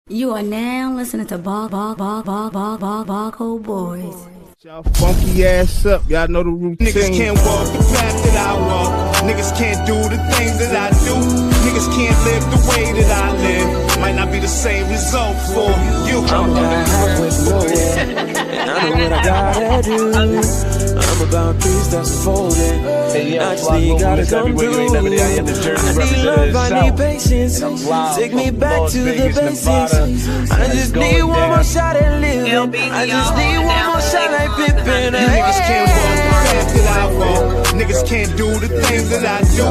You are now listening to Barcode Boys. Y'all funky ass up, y'all know the routine. Niggas can't walk the path that I walk. Niggas can't do the things that I do. Niggas can't live the way that I live. Might not be the same result for you. I'm going halfway nowhere, and I know what I gotta do. I'm about 3 steps forward. I just need gotta come through. I need love, I need patience. Take me back to the basics. I just need one more shot at living. I just need one more shot like Pippin. Niggas can't walk the path that I walk. Niggas can't do the things that I do.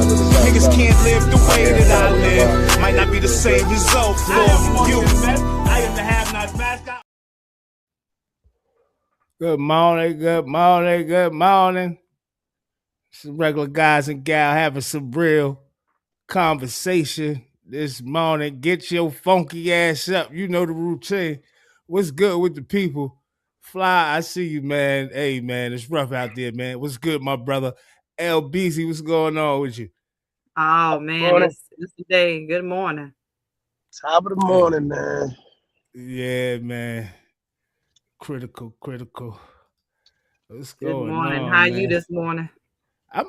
Niggas can't live the way that I live. Might not be the same result for you. I am the have-not mascot. Good morning, good morning, good morning. Some regular guys and gal having some real conversation this morning. Get your funky ass up. You know the routine. What's good with the people? Fly, I see you, man. Hey, man, it's rough out there, man. What's good, my brother? LBZ, what's going on with you? Oh, man, it's the day. Good morning. Top of the morning, man. Yeah, man. Critical. What's Good going morning. on, How man? you this morning?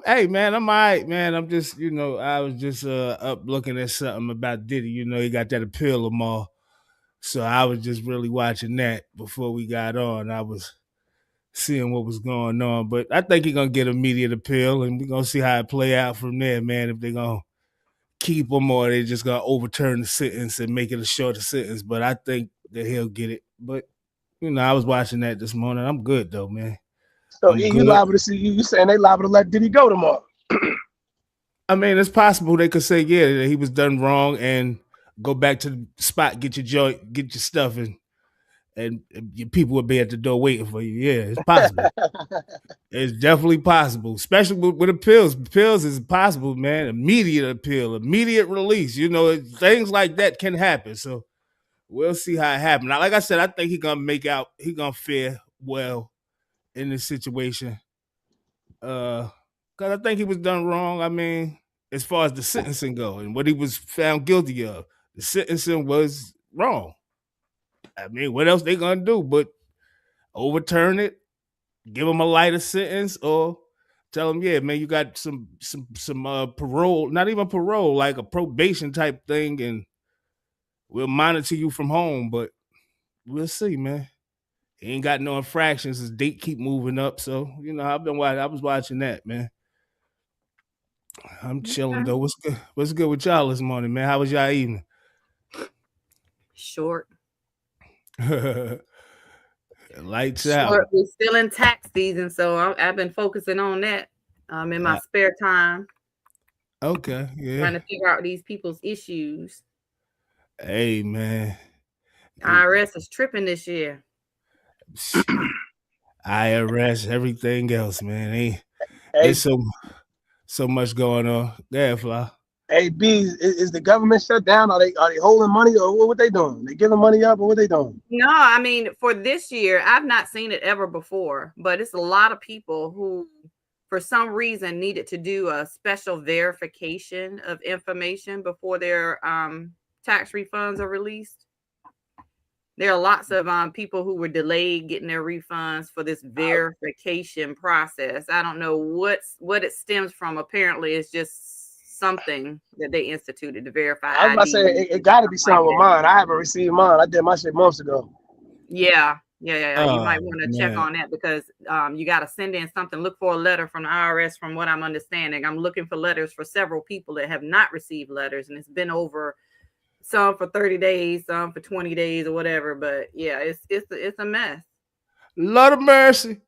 Hey, man, I'm all right, man. I'm just, I was just up looking at something about Diddy. He got that appeal tomorrow. So I was just really watching that before we got on. I was seeing what was going on. But I think he's going to get immediate appeal, and we're going to see how it play out from there, man, if they're going to keep him or they're just going to overturn the sentence and make it a shorter sentence. But I think that he'll get it. But, I was watching that this morning. I'm good, though, man. So you liable to see you saying they liable to let Diddy go tomorrow? I mean, it's possible they could say, yeah, that he was done wrong and go back to the spot, get your joint, get your stuff, and your people would be at the door waiting for you. Yeah, it's possible. It's definitely possible, especially with appeals. Appeals is possible, man. Immediate appeal, immediate release. Things like that can happen. So we'll see how it happens. Now, like I said, I think he's gonna fare well in this situation. Because I think he was done wrong. I mean, as far as the sentencing go and what he was found guilty of, the sentencing was wrong. I mean, what else they gonna do but overturn it, give him a lighter sentence, or tell him, yeah, man, you got some parole, not even parole, like a probation type thing, and we'll monitor you from home. But we'll see, man. He ain't got no infractions. His date keep moving up, so I was watching that, man. I'm chilling though. What's good? What's good with y'all this morning, man? How was y'all evening? Short. Lights Short. out. We're still in tax season, so I've been focusing on that in my spare time. Okay, yeah. Trying to figure out these people's issues. Hey, man. IRS is tripping this year. IRS, everything else, man. There's so much going on. Yeah, Fly. Hey, B, is the government shut down? Are they holding money, or what they doing? They giving money up, or what they doing? No, I mean, for this year, I've not seen it ever before, but it's a lot of people who, for some reason, needed to do a special verification of information before their tax refunds are released. There are lots of people who were delayed getting their refunds for this verification process. I don't know what it stems from. Apparently, it's just something that they instituted to verify. I was about to say it got to be something with mine. I haven't received mine. I did my shit months ago. Yeah. You might want to check on that because you got to send in something. Look for a letter from the IRS. From what I'm understanding, I'm looking for letters for several people that have not received letters, and it's been over. Some for 30 days, some for 20 days or whatever. But yeah, it's a mess. Lord of mercy.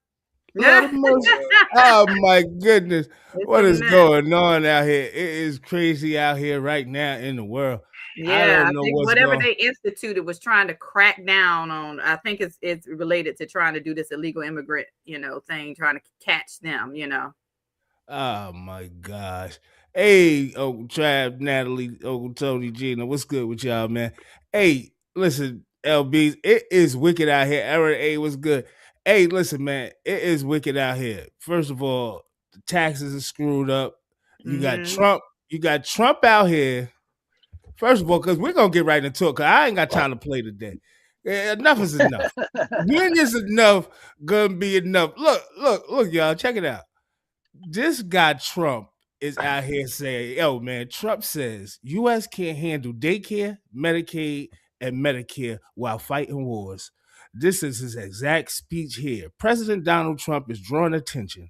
Lord of mercy. Oh my goodness. What is going on out here? It is crazy out here right now in the world. Yeah, I think whatever they instituted was trying to crack down on. I think it's related to trying to do this illegal immigrant, thing, trying to catch them, Oh my gosh. Hey, Uncle Trav, Natalie, Uncle Tony, Gina, what's good with y'all, man? Hey, listen, LBs, it is wicked out here. Aaron A, what's good? Hey, listen, man, it is wicked out here. First of all, the taxes are screwed up. You got Trump out here First of all, because we're gonna get right into it, because I ain't got time to play today. Enough is enough. When is enough gonna be enough? Look, y'all, check it out. This guy Trump is out here saying, yo, man, Trump says U.S. can't handle daycare, Medicaid, and Medicare while fighting wars. This is his exact speech here. President Donald Trump is drawing attention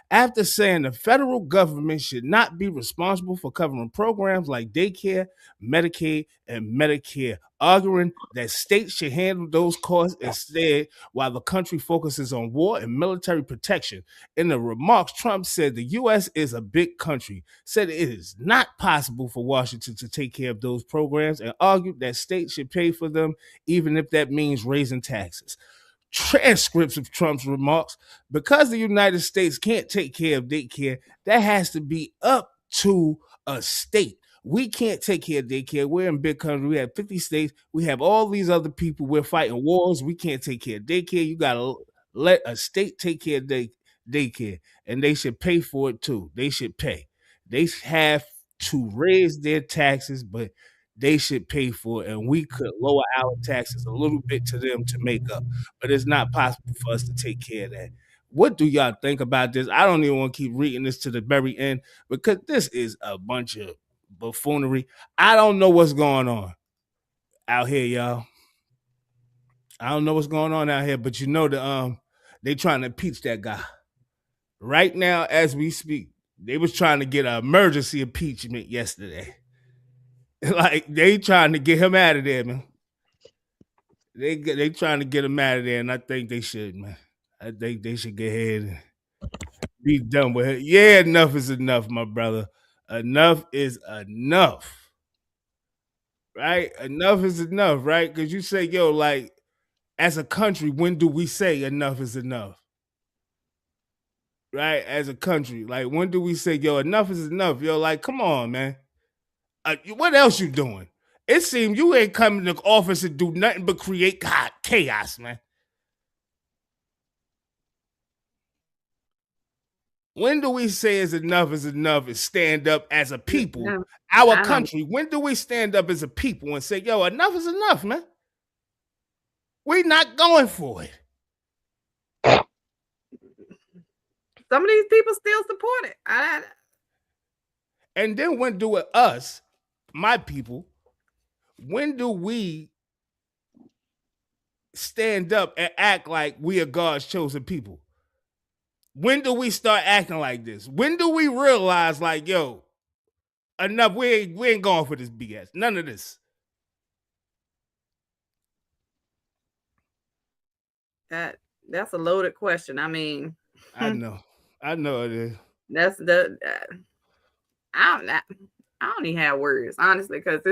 after saying the federal government should not be responsible for covering programs like daycare, Medicaid, and Medicare, arguing that states should handle those costs instead while the country focuses on war and military protection. In the remarks, Trump said the U.S. is a big country, said it is not possible for Washington to take care of those programs, and argued that states should pay for them, even if that means raising taxes. Transcripts of Trump's remarks: because the United States can't take care of daycare, that has to be up to a state. We can't take care of daycare. We're in big country. We have 50 states. We have all these other people. We're fighting wars. We can't take care of daycare. You got to let a state take care of daycare, and they should pay for it too. They should pay. They have to raise their taxes, but they should pay for it, and we could lower our taxes a little bit to them to make up. But it's not possible for us to take care of that. What do y'all think about this? I don't even want to keep reading this to the very end because this is a bunch of buffoonery. I don't know what's going on out here, y'all. I don't know what's going on out here, but you know they trying to impeach that guy. Right now, as we speak, they was trying to get an emergency impeachment yesterday. Like, they trying to get him out of there, man. They trying to get him out of there, and I think they should, man. I think they should get ahead and be done with it. Yeah, enough is enough, my brother. Enough is enough. Right? Enough is enough, right? Because you say, yo, like, as a country, when do we say enough is enough? Right? As a country, like, when do we say, yo, enough is enough? Yo, like, come on, man. What else you doing? It seems you ain't coming to office and do nothing but create chaos, man. When do we say is enough and stand up as a people, our country? When do we stand up as a people and say, yo, enough is enough, man? We're not going for it. Some of these people still support it. And then when do it us, my people, when do we stand up and act like we are God's chosen people? When do we start acting like this? When do we realize, like, yo, enough, we ain't going for this BS. None of this. That's a loaded question. I mean, I know it is. That's the I don't even have words, honestly, because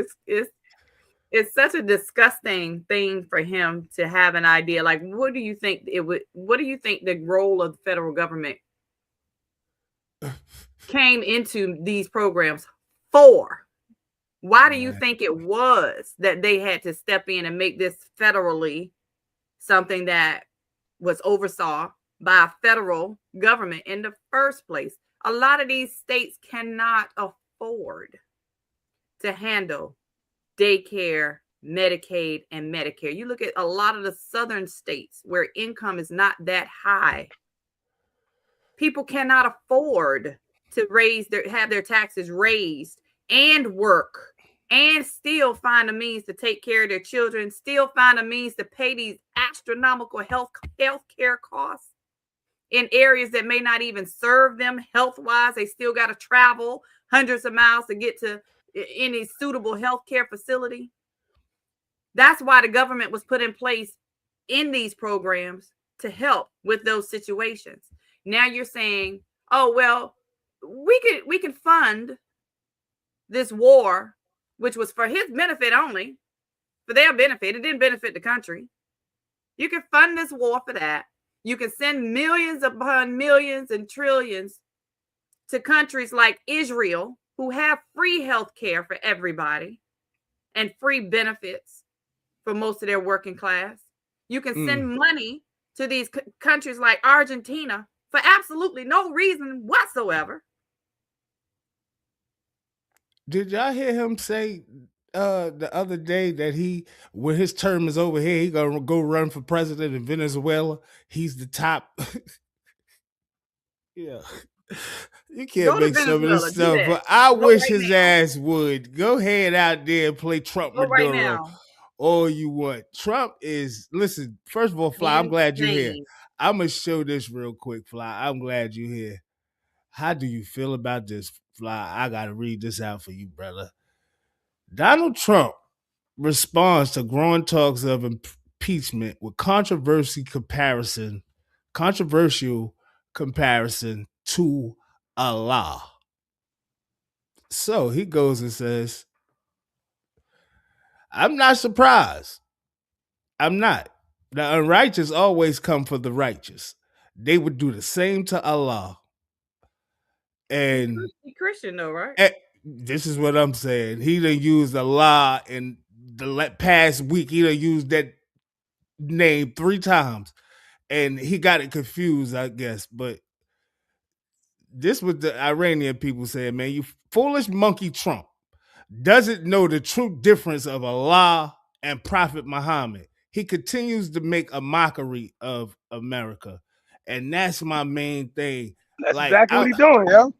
it's such a disgusting thing for him to have an idea. Like, what do you think the role of the federal government came into these programs for? Why do you think it was that they had to step in and make this federally something that was oversaw by a federal government in the first place? A lot of these states cannot afford to handle daycare, Medicaid, and Medicare. You look at a lot of the southern states where income is not that high. People cannot afford to have their taxes raised and work and still find a means to take care of their children, still find a means to pay these astronomical health care costs in areas that may not even serve them health-wise. They still got to travel hundreds of miles to get to any suitable healthcare facility. That's why the government was put in place in these programs to help with those situations. Now you're saying, oh, well, we can fund this war, which was for his benefit only, for their benefit. It didn't benefit the country. You can fund this war for that. You can send millions upon millions and trillions to countries like Israel, who have free health care for everybody and free benefits for most of their working class. You can send money to these countries like Argentina for absolutely no reason whatsoever. Did y'all hear him say the other day that when his term is over here, he gonna go run for president in Venezuela. He's the top. Yeah. You can't Go to make some of this Venezuela. Do stuff, that. but I Go wish right his now. ass would go ahead out there and play Trump Go right Maduro now. all you want. Trump is, listen, first of all, Fly, I'm glad you're here. Insane. I'm going to show this real quick, Fly. I'm glad you're here. How do you feel about this, Fly? I got to read this out for you, brother. Donald Trump responds to growing talks of impeachment with controversial comparison to Allah. So he goes and says, I'm not surprised. I'm not. The unrighteous always come for the righteous. They would do the same to Allah. And He's Christian though, right? This is what I'm saying. He done used Allah in the past week. He done used that name 3 times. And he got it confused, I guess. But this was the Iranian people saying, man, you foolish monkey Trump doesn't know the true difference of Allah and Prophet Muhammad. He continues to make a mockery of America. And that's my main thing. That's exactly what he's doing, yo.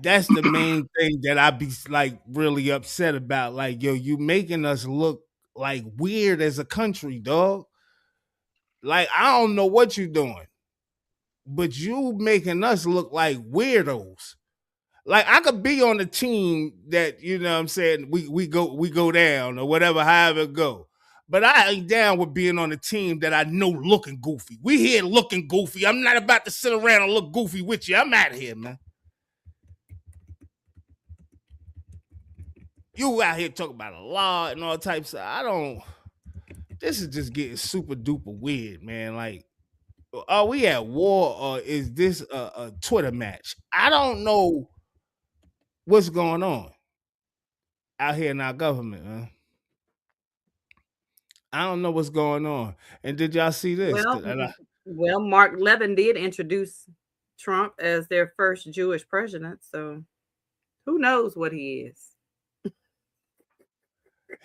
That's the main thing that I be like really upset about. Like, yo, you making us look like weird as a country, dog. Like, I don't know what you doing, but you making us look like weirdos. Like, I could be on the team that, you know what I'm saying, we go down or whatever, however it go. But I ain't down with being on a team that I know looking goofy. We here looking goofy. I'm not about to sit around and look goofy with you. I'm out of here, man. You out here talking about a law and all types of, this is just getting super duper weird, man. Like, are we at war or is this a Twitter match? I don't know what's going on out here in our government, man. I don't know what's going on. And did y'all see this? Well, Mark Levin did introduce Trump as their first Jewish president, so who knows what he is?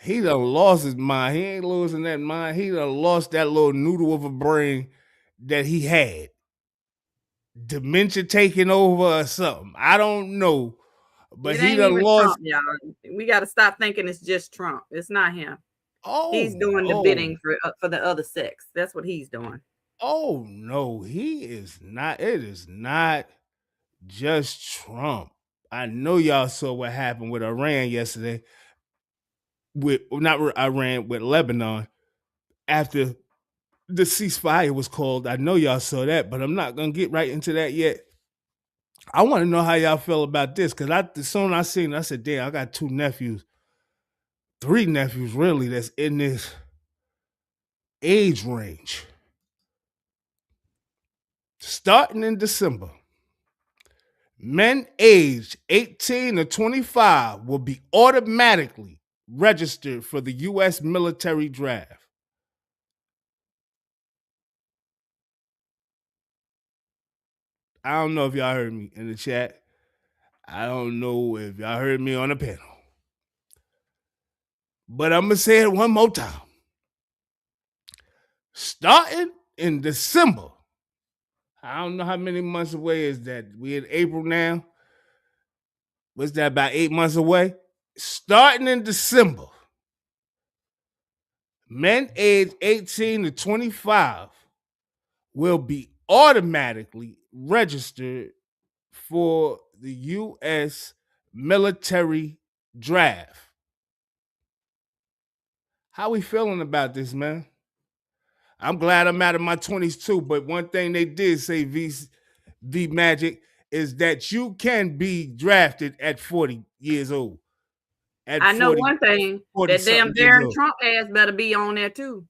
He done lost his mind. He ain't losing that mind. He done lost that little noodle of a brain that he had. Dementia taking over or something. I don't know. But he done lost. Trump, y'all. We got to stop thinking it's just Trump. It's not him. He's doing the bidding for the other sex. That's what he's doing. Oh, no, he is not. It is not just Trump. I know y'all saw what happened with Iran yesterday. With Lebanon after the ceasefire was called. I know y'all saw that, but I'm not gonna get right into that yet. I want to know how y'all feel about this because as soon as I seen it, I said, damn, I got 3 nephews really that's in this age range. Starting in December, men aged 18 to 25 will be automatically registered for the U.S. military draft. I don't know if y'all heard me in the chat. I don't know if y'all heard me on the panel. But I'm going to say it one more time. Starting in December, I don't know how many months away is that. We in April now. What's that, about 8 months away? Starting in December, men aged 18 to 25 will be automatically registered for the U.S. military draft. How we feeling about this, man? I'm glad I'm out of my 20s too, but one thing they did say, V Magic, is that you can be drafted at 40 years old. I know one thing, that damn Darren Trump ass better be on there too.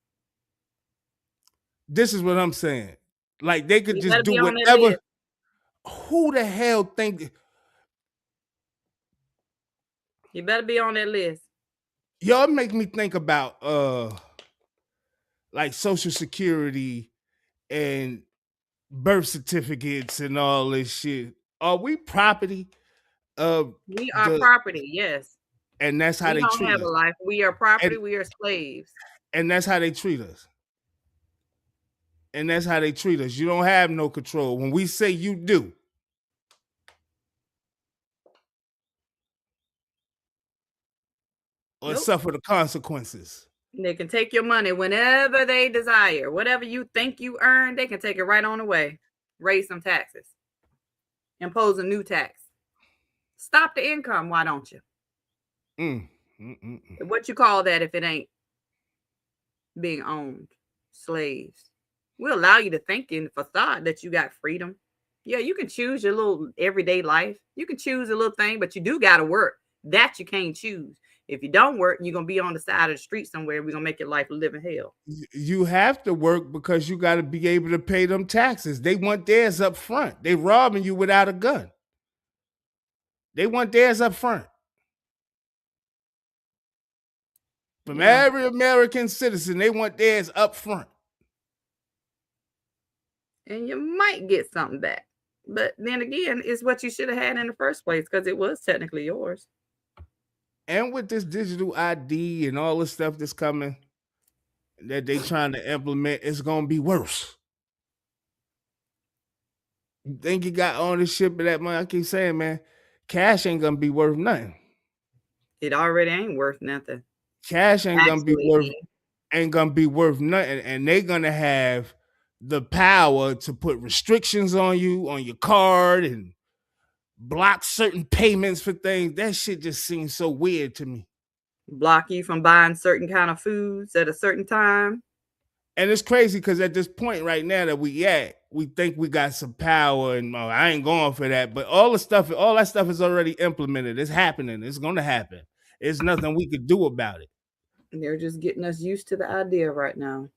This is what I'm saying. Like, they could just do whatever. Who the hell think? You better be on that list. Y'all make me think about like Social Security and birth certificates and all this shit. Are we property of we are property, yes. And that's how We they don't treat have a us. life. We are property. We are slaves. And that's how they treat us. And that's how they treat us. You don't have no control. When we say you do, or Nope. suffer the consequences. They can take your money whenever they desire. Whatever you think you earned, they can take it right on away. Raise some taxes. Impose a new tax. Stop the income. Why don't you? What you call that if it ain't being owned? Slaves. We'll allow you to think in the facade that you got freedom. Yeah, you can choose your little everyday life. You can choose a little thing, but you do got to work. That you can't choose. If you don't work, you're going to be on the side of the street somewhere. We're going to make your life a living hell. You have to work because you got to be able to pay them taxes. They want theirs up front. They robbing you without a gun. They want theirs up front. From every American citizen, they want theirs up front. And you might get something back. But then again, it's what you should have had in the first place because it was technically yours. And with this digital ID and all this stuff that's coming that they trying to implement, it's going to be worse. You think you got ownership of that money? I keep saying, man, cash ain't going to be worth nothing. It already ain't worth nothing. Cash ain't going to be worth nothing. And they going to have the power to put restrictions on you, on your card, and block certain payments for things. That shit just seems so weird to me. Block you from buying certain kind of foods at a certain time. And it's crazy because at this point right now that we think we got some power, and I ain't going for that. But all that stuff is already implemented. It's happening. It's going to happen. There's nothing we could do about it. They're just getting us used to the idea right now.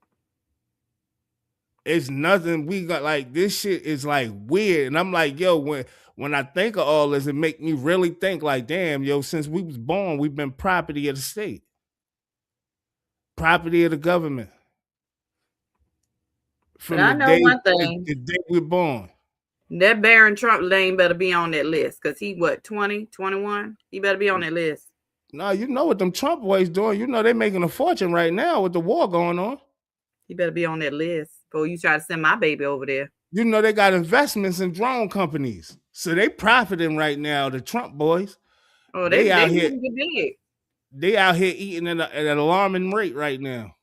It's nothing we got. Like, this shit is like weird. And I'm like, yo, when I think of all this, it make me really think like, damn, yo, since we was born, we've been property of the state. Property of the government. From but I know one thing. The day we're born. That Barron Trump lane better be on that list. Because he, 20, 21? He better be on that list. No, you know what them Trump boys doing. You know they making a fortune right now with the war going on. He better be on that list. Before you try to send my baby over there. You know they got investments in drone companies. So they profiting right now, the Trump boys. Oh, they out here. Big. They out here eating at an alarming rate right now.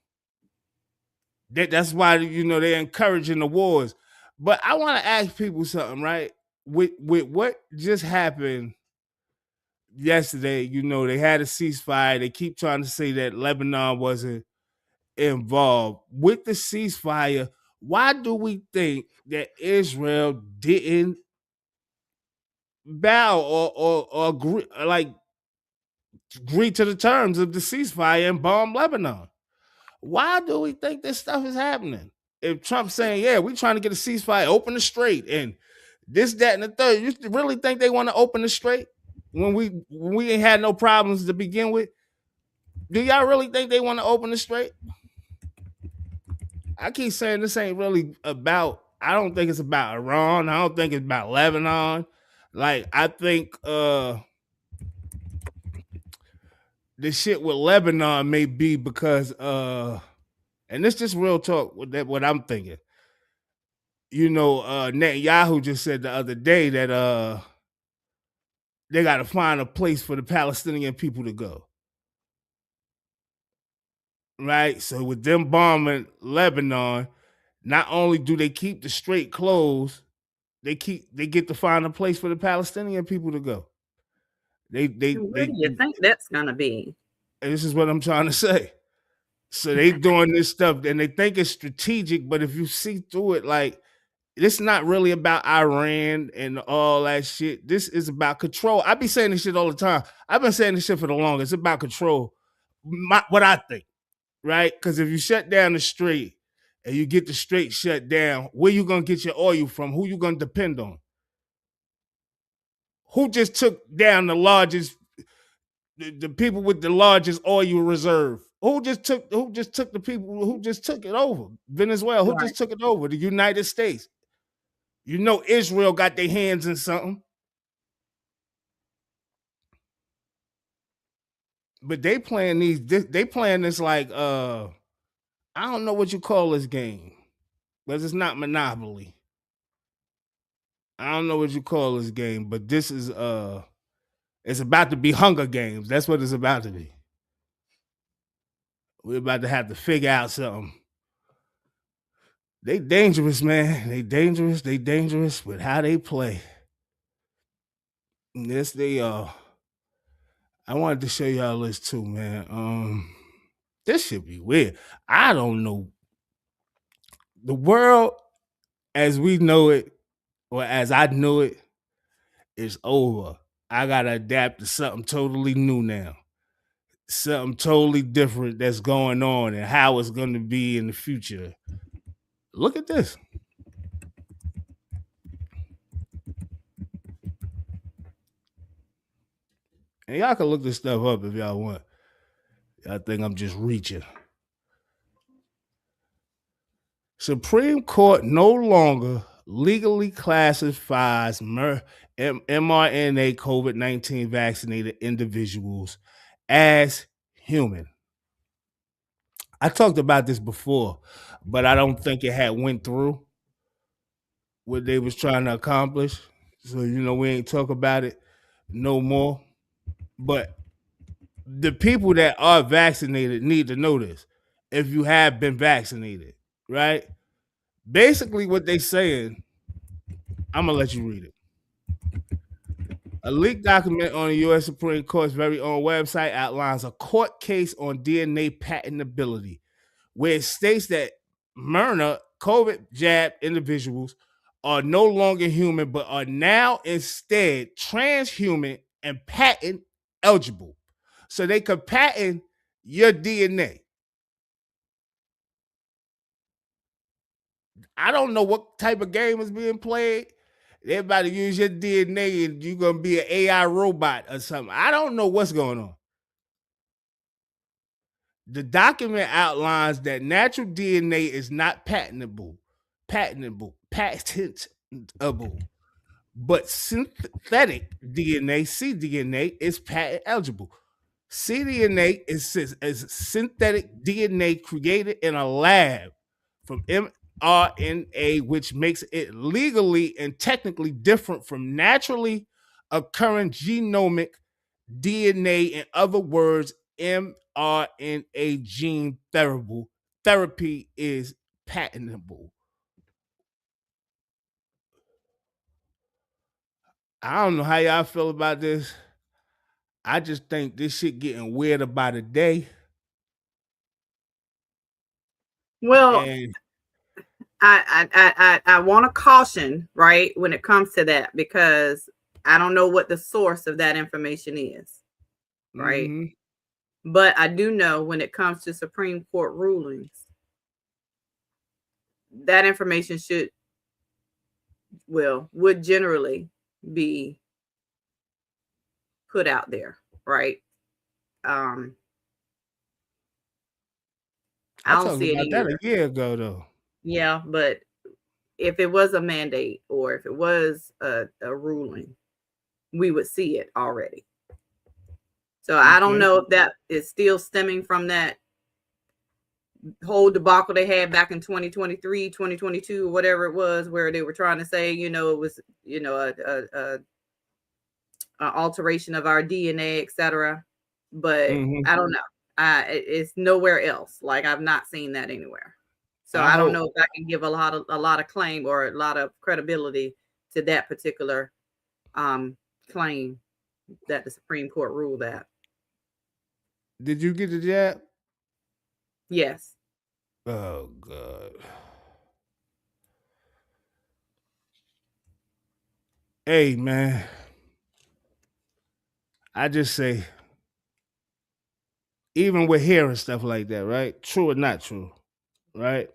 That's why, you know, they're encouraging the wars. But I want to ask people something, right? With what just happened yesterday, you know, they had a ceasefire. They keep trying to say that Lebanon wasn't involved. With the ceasefire, why do we think that Israel didn't bow or agree to the terms of the ceasefire and bomb Lebanon? Why do we think this stuff is happening? If Trump's saying, yeah, we're trying to get a ceasefire, open the strait, and this, that, and the third, you really think they want to open the strait when we ain't had no problems to begin with? Do y'all really think they want to open the strait? I keep saying this ain't really about, I don't think it's about Iran. I don't think it's about Lebanon. Like, I think the shit with Lebanon may be because and this just real talk with that, what I'm thinking. You know, Netanyahu just said the other day that they got to find a place for the Palestinian people to go. Right? So with them bombing Lebanon, not only do they keep the strait closed, they get to find a place for the Palestinian people to go. Where do you think that's gonna be? And this is what I'm trying to say. So they doing this stuff and they think it's strategic, but if you see through it, like, it's not really about Iran and all that shit. This is about control. I be saying this shit all the time. I've been saying this shit for the longest. It's about control. What I think, right? Because if you shut down the strait and you get the strait shut down, where you gonna get your oil from? Who you gonna depend on? Who just took down the largest, the people with the largest oil reserve? Who just took the people who just took it over? Venezuela. Who just took it over? The United States. You know Israel got their hands in something. but they playing they playing this like I don't know what you call this game, but it's not Monopoly. I don't know what you call this game, but this is it's about to be Hunger Games. That's what it's about to be. We're about to have to figure out something. They dangerous, man. They dangerous. They dangerous with how they play. Yes, they are. I wanted to show y'all this too, man. This should be weird. I don't know. The world as we know it, or as I knew it, is over. I gotta adapt to something totally new now. Something totally different that's going on and how it's gonna be in the future. Look at this. And y'all can look this stuff up if y'all want. I think I'm just reaching. Supreme Court no longer legally classifies mRNA COVID-19 vaccinated individuals as human. I talked about this before, but I don't think it had went through what they was trying to accomplish. So, we ain't talk about it no more. But the people that are vaccinated need to know this. If you have been vaccinated, right? Basically what they saying, I'm going to let you read it. A leaked document on the U.S. Supreme Court's very own website outlines a court case on DNA patentability, where it states that Myrna COVID jab individuals are no longer human, but are now instead transhuman and patent eligible. So they could patent your DNA. I don't know what type of game is being played. They're about to use your DNA and you're going to be an AI robot or something. I don't know what's going on. The document outlines that natural DNA is not patentable, but synthetic DNA, cDNA, is patent eligible. cDNA is synthetic DNA created in a lab from mRNA, which makes it legally and technically different from naturally occurring genomic DNA. In other words, mRNA gene therapy is patentable. I don't know how y'all feel about this. I just think this shit getting weirder by the day. Well, and I want to caution, right, when it comes to that, because I don't know what the source of that information is, right? Mm-hmm. But I do know when it comes to Supreme Court rulings, that information would generally be put out there, right? I don't see it that a year ago, though. Yeah, but if it was a mandate or if it was a ruling, we would see it already. So I don't know if that is still stemming from that whole debacle they had back in 2023, 2022, whatever it was, where they were trying to say, it was, a alteration of our DNA, etc. But I don't know. It's nowhere else. Like, I've not seen that anywhere. So I don't know if I can give a lot of claim or a lot of credibility to that particular claim that the Supreme Court ruled that. Did you get the jab? Yes. Oh, God. Hey, man. I just say, even with hearing stuff like that, right? True or not true, right?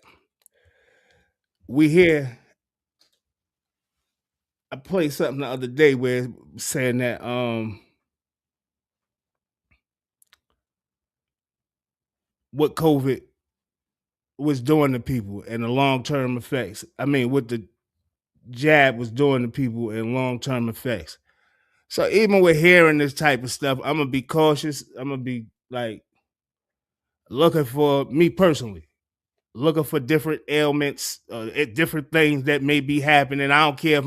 We hear, I played something the other day where it's saying that what COVID was doing to people and the long-term effects. I mean, what the jab was doing to people and long-term effects. So even with hearing this type of stuff, I'm going to be cautious. I'm going to be like looking for me personally, looking for different ailments, different things that may be happening. I don't care if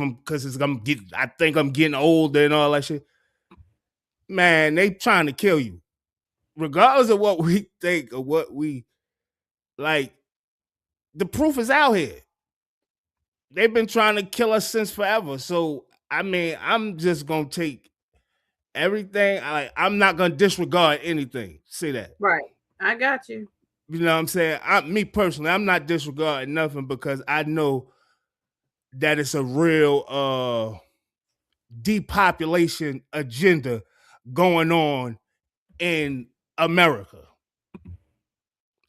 I think I'm getting older and all that shit. Man, they trying to kill you, regardless of what we think or what we like. The proof is out here. They've been trying to kill us since forever. So I mean, I'm just gonna take everything. I'm not gonna disregard anything. See that? Right. I got you. You know what I'm saying? Me personally, I'm not disregarding nothing because I know that it's a real depopulation agenda going on in America.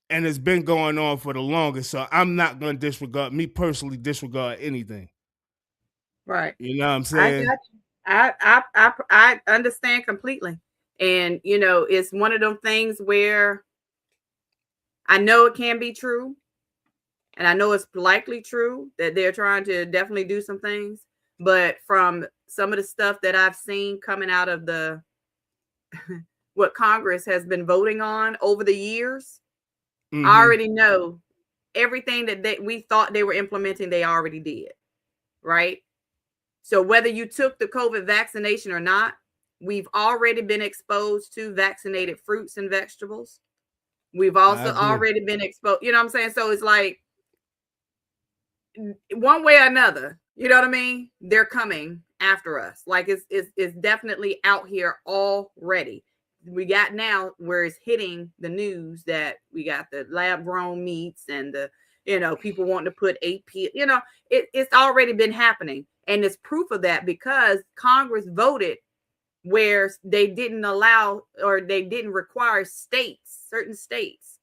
And it's been going on for the longest. So I'm not going to disregard anything. Right. You know what I'm saying? I got you. I understand completely. And, you know, it's one of those things where I know it can be true. And I know it's likely true that they're trying to definitely do some things. But from some of the stuff that I've seen coming out of what Congress has been voting on over the years, I already know everything that we thought they were implementing, they already did. Right? So whether you took the COVID vaccination or not, we've already been exposed to vaccinated fruits and vegetables. We've also already been exposed. You know what I'm saying? So it's like one way or another, you know what I mean? They're coming after us. Like it's definitely out here already. We got now where it's hitting the news that we got the lab grown meats and the, you know, people wanting to put AP, you know, it's already been happening. And it's proof of that because Congress voted where they didn't allow or they didn't require certain states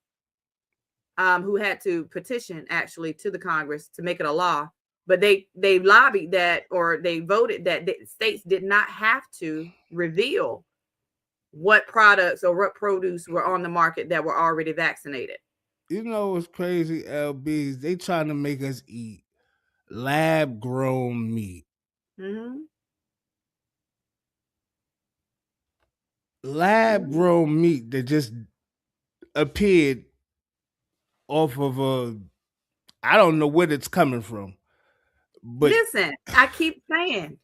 who had to petition actually to the Congress to make it a law. But they lobbied that, or they voted that the states did not have to reveal what products or what produce were on the market that were already vaccinated. You know what's crazy, LBs? They trying to make us eat lab grown meat. Lab grown meat that just appeared off of I don't know where it's coming from. But listen, I keep saying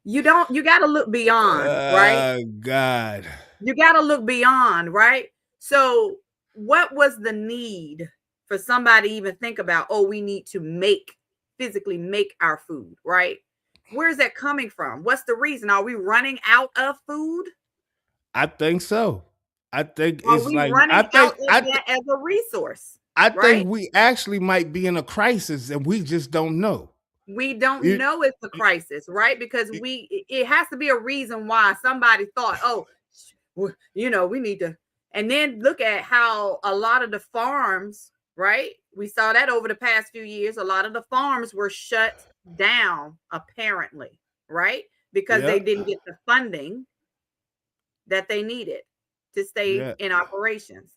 you got to look beyond, right? Oh God. You got to look beyond, right? So what was the need for somebody to even think about, oh, we need to physically make our food, right? Where's that coming from? What's the reason? Are we running out of food? I think so. I think it's like that as a resource. I think we actually might be in a crisis and we just don't know. We don't know it's a crisis, right? Because it has to be a reason why somebody thought, oh, you know, we need to. And then look at how a lot of the farms, right? We saw that over the past few years. A lot of the farms were shut down, apparently, right? Because they didn't get the funding that they needed to stay in operations.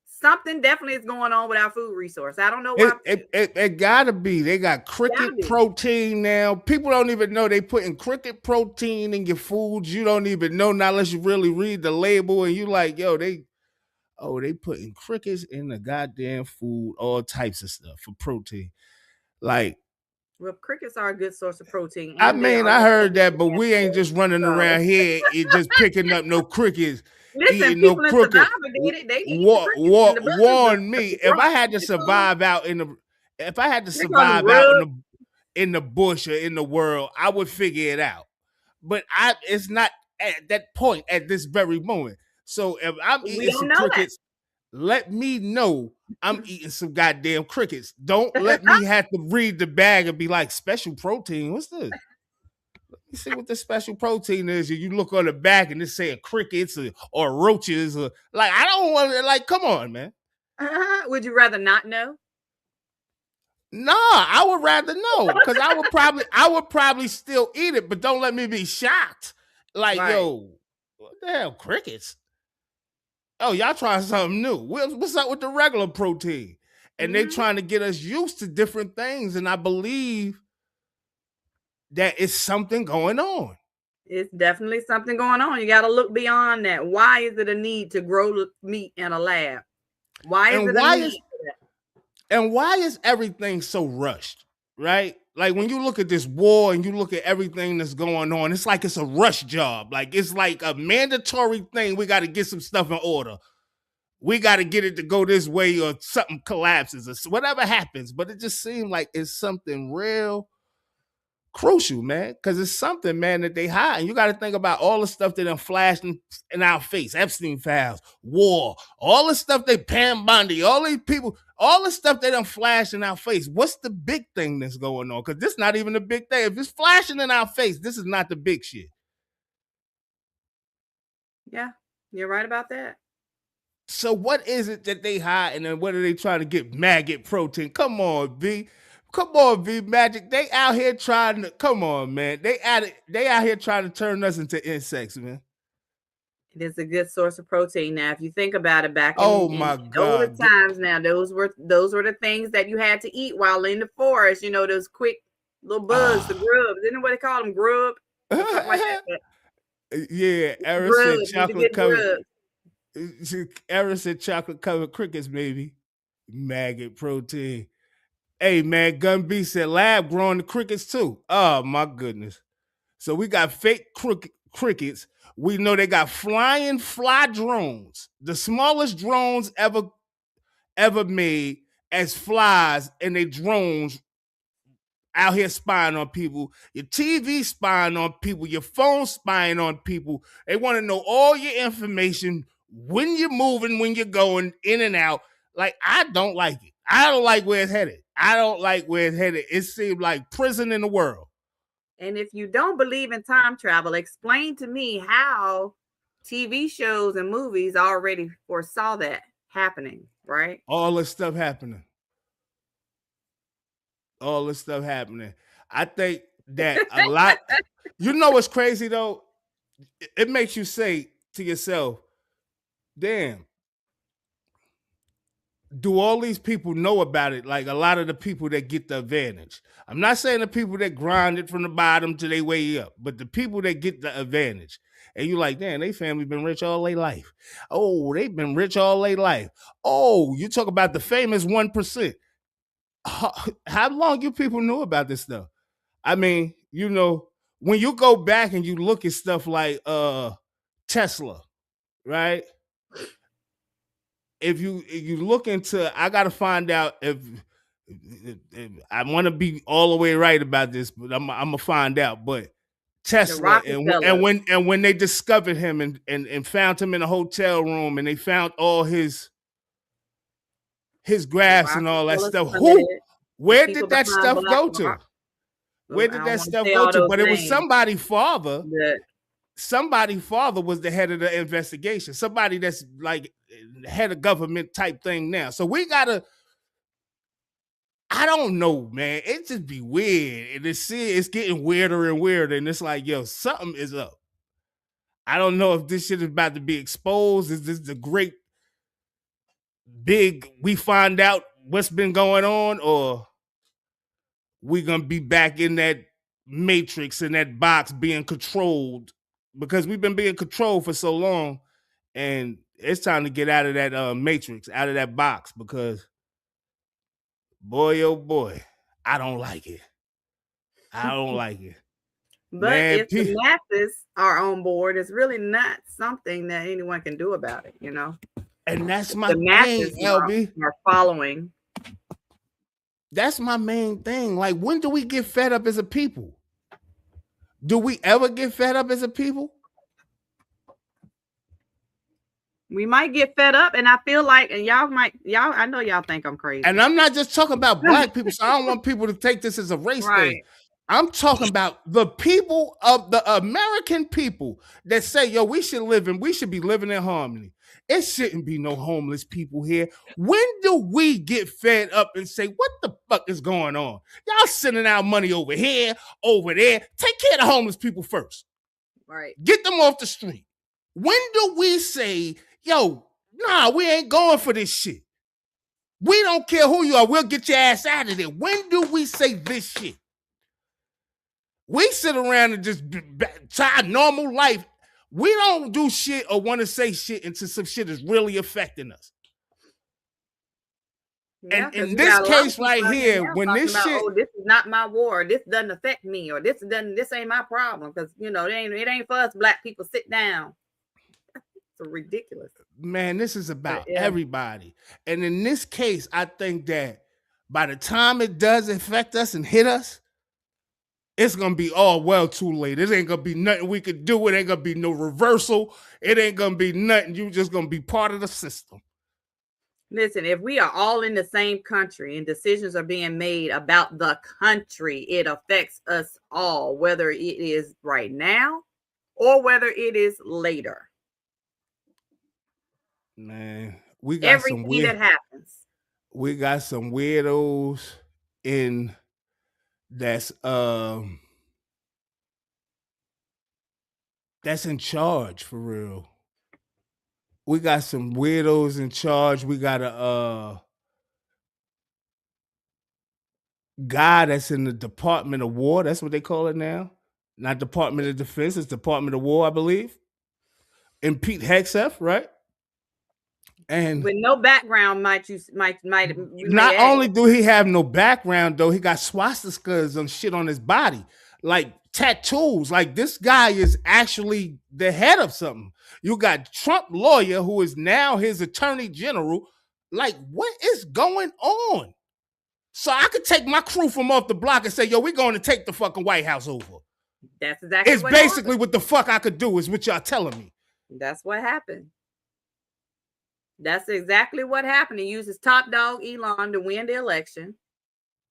Something definitely is going on with our food resource. I don't know why. It gotta be. They got cricket protein now. People don't even know they putting cricket protein in your foods. You don't even know, not unless you really read the label and you like, yo, they putting crickets in the goddamn food, all types of stuff for protein. Like, well, crickets are a good source of protein. I mean, I heard that, but we ain't just running around here just picking up no crickets. Listen, people in Survivor did it. They warn me. If I had to survive out in the bush or in the world, I would figure it out. But it's not at that point at this very moment. So if I'm eating some crickets, let me know I'm eating some goddamn crickets. Don't let me have to read the bag and be like, special protein. What's this? You see what the special protein is, and you look on the back and it's saying crickets or roaches, or like, I don't want to, like, come on, man. Would you rather not know? No, I would rather know, because I would probably still eat it, but don't let me be shocked. Like, yo, what the hell, crickets? Oh, y'all trying something new. What's up with the regular protein? And they trying to get us used to different things, and I believe that it's something going on. It's definitely something going on. You got to look beyond that. Why is it a need to grow meat in a lab? Why is it a need for that? And why is everything so rushed, right? Like when you look at this war and you look at everything that's going on, it's like it's a rush job. Like it's like a mandatory thing. We got to get some stuff in order. We got to get it to go this way or something collapses or whatever happens. But it just seemed like it's something real crucial, man, because it's something, man, that they hide. And you got to think about all the stuff that done flashed in our face, Epstein files, war, all the stuff they Pam Bondi, all these people, all the stuff they done flashed in our face. What's the big thing that's going on? Because this is not even the big thing. If it's flashing in our face, this is not the big shit. Yeah, you're right about that. So what is it that they hide, and then what are they trying to get? Maggot protein. Come on, B. Come on, V Magic. They out here trying to, come on, man. They out here trying to turn us into insects, man. It is a good source of protein. Now, if you think about it, back in God, older times, now those were the things that you had to eat while in the forest. You know, those quick little bugs, the grubs. Isn't what they call them, grub? Like yeah, Erin said chocolate covered. Erin said chocolate covered crickets, maybe. Maggot protein. Hey, man, Gun B said lab growing the crickets too. Oh, my goodness. So we got fake crickets. We know they got flying fly drones, the smallest drones ever made as flies, and they drones out here spying on people. Your TV spying on people. Your phone spying on people. They want to know all your information, when you're moving, when you're going in and out. Like, I don't like it. I don't like where it's headed. It seemed like prison in the world. And if you don't believe in time travel, explain to me how TV shows and movies already foresaw that happening, right? All this stuff happening. I think that a lot, you know what's crazy though? It makes you say to yourself, damn, do all these people know about it? Like a lot of the people that get the advantage. I'm not saying the people that grind it from the bottom to their way up, but the people that get the advantage. And you're like, damn, they family been rich all their life. Oh, they've been rich all their life. Oh, you talk about the famous 1%. How long you people knew about this stuff? I mean, you know, when you go back and you look at stuff like Tesla, right? If you look into, I got to find out if I want to be all the way right about this, but I'm gonna find out. But Tesla, and when they discovered him and found him in a hotel room, and they found all his graphs and all that stuff. Where did that stuff go to? Where did that stuff go to? But it was somebody's father. Somebody's father was the head of the investigation. Somebody that's like head of government type thing now. So we gotta, I don't know, man. It just be weird. And it's getting weirder and weirder. And it's like, yo, something is up. I don't know if this shit is about to be exposed. Is this the great big, we find out what's been going on, or we gonna be back in that matrix, in that box being controlled? Because we've been being controlled for so long, and it's time to get out of that matrix, out of that box, because boy, oh boy, I don't like it. But man, if the masses are on board, it's really not something that anyone can do about it, you know? And that's my thing, LB. Are following. That's my main thing. Like, when do we get fed up as a people? Do we ever get fed up as a people? We might get fed up, and I feel like, and I know y'all think I'm crazy. And I'm not just talking about black people, so I don't want people to take this as a race thing. I'm talking about the people of the American people that say, yo, we should be living in harmony. It shouldn't be no homeless people here. When do we get fed up and say, what the fuck is going on? Y'all sending out money over here, over there. Take care of the homeless people first. Right. Get them off the street. When do we say, yo, nah, we ain't going for this shit. We don't care who you are. We'll get your ass out of there. When do we say this shit? We sit around and just try normal life. We don't do shit or want to say shit until some shit is really affecting us. Yeah, and in this case right here, when this about, shit, oh, this is not my war, this doesn't affect me, or this ain't my problem, because you know it ain't for us black people. Sit down. It's ridiculous. Man, this is about everybody. And in this case, I think that by the time it does affect us and hit us, it's gonna be well too late. It ain't gonna be nothing we could do. It ain't gonna be no reversal. It ain't gonna be nothing. You just gonna be part of the system. Listen, if we are all in the same country and decisions are being made about the country, it affects us all, whether it is right now or whether it is later. Man, we got everything some weird that happens. We got some weirdos in that's in charge for real. We got some weirdos in charge. We got a guy that's in the Department of War. That's what they call it now. Not Department of Defense, it's Department of War, I believe. And Pete Hegseth, right? And with no background, might not only do he have no background, though, he got swastikas and shit on his body, like tattoos. Like, this guy is actually the head of something. You got Trump lawyer, who is now his attorney general. Like, what is going on? So I could take my crew from off the block and say, yo, we're going to take the fucking White House over. That's exactly it's basically what the fuck I could do, is what y'all telling me. That's what happened. That's exactly what happened. He used his top dog Elon to win the election.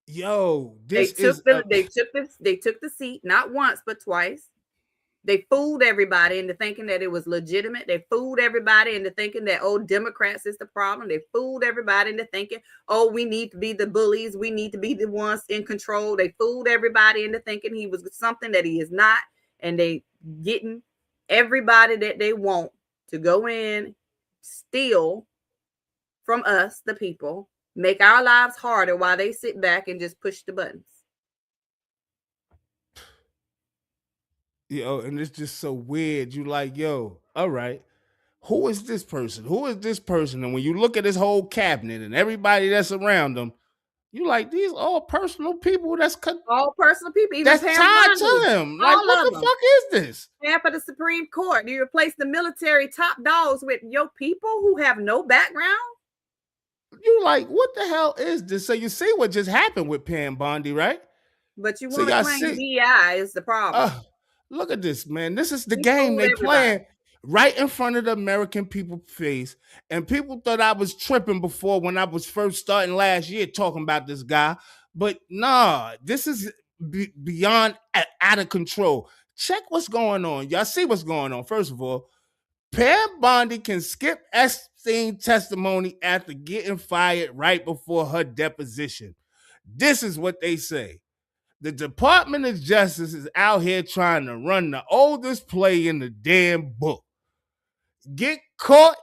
Yo, they took the seat not once but twice. They fooled everybody into thinking that it was legitimate. They fooled everybody into thinking that, oh, Democrats is the problem. They fooled everybody into thinking, oh, we need to be the bullies. We need to be the ones in control. They fooled everybody into thinking he was something that he is not. And they getting everybody that they want to go in, steal from us, the people, make our lives harder while they sit back and just push the buttons. Yo, and it's just so weird. You like, yo, all right, who is this person? Who is this person? And when you look at his whole cabinet and everybody that's around him, you like, these all personal people. That's all personal people. Even that's Pam tied Bondi, to him. Like, what the fuck is this? And for the Supreme Court, do you replace the military top dogs with your people who have no background? You like, what the hell is this? So you see what just happened with Pam Bondi, right? But you want to claim DI is the problem. Look at this, man. This is the game they playing right in front of the American people's face. And people thought I was tripping before when I was first starting last year talking about this guy. But nah, this is beyond out of control. Check what's going on. Y'all see what's going on. First of all, Pam Bondi can skip Epstein testimony after getting fired right before her deposition. This is what they say. The Department of Justice is out here trying to run the oldest play in the damn book. Get caught,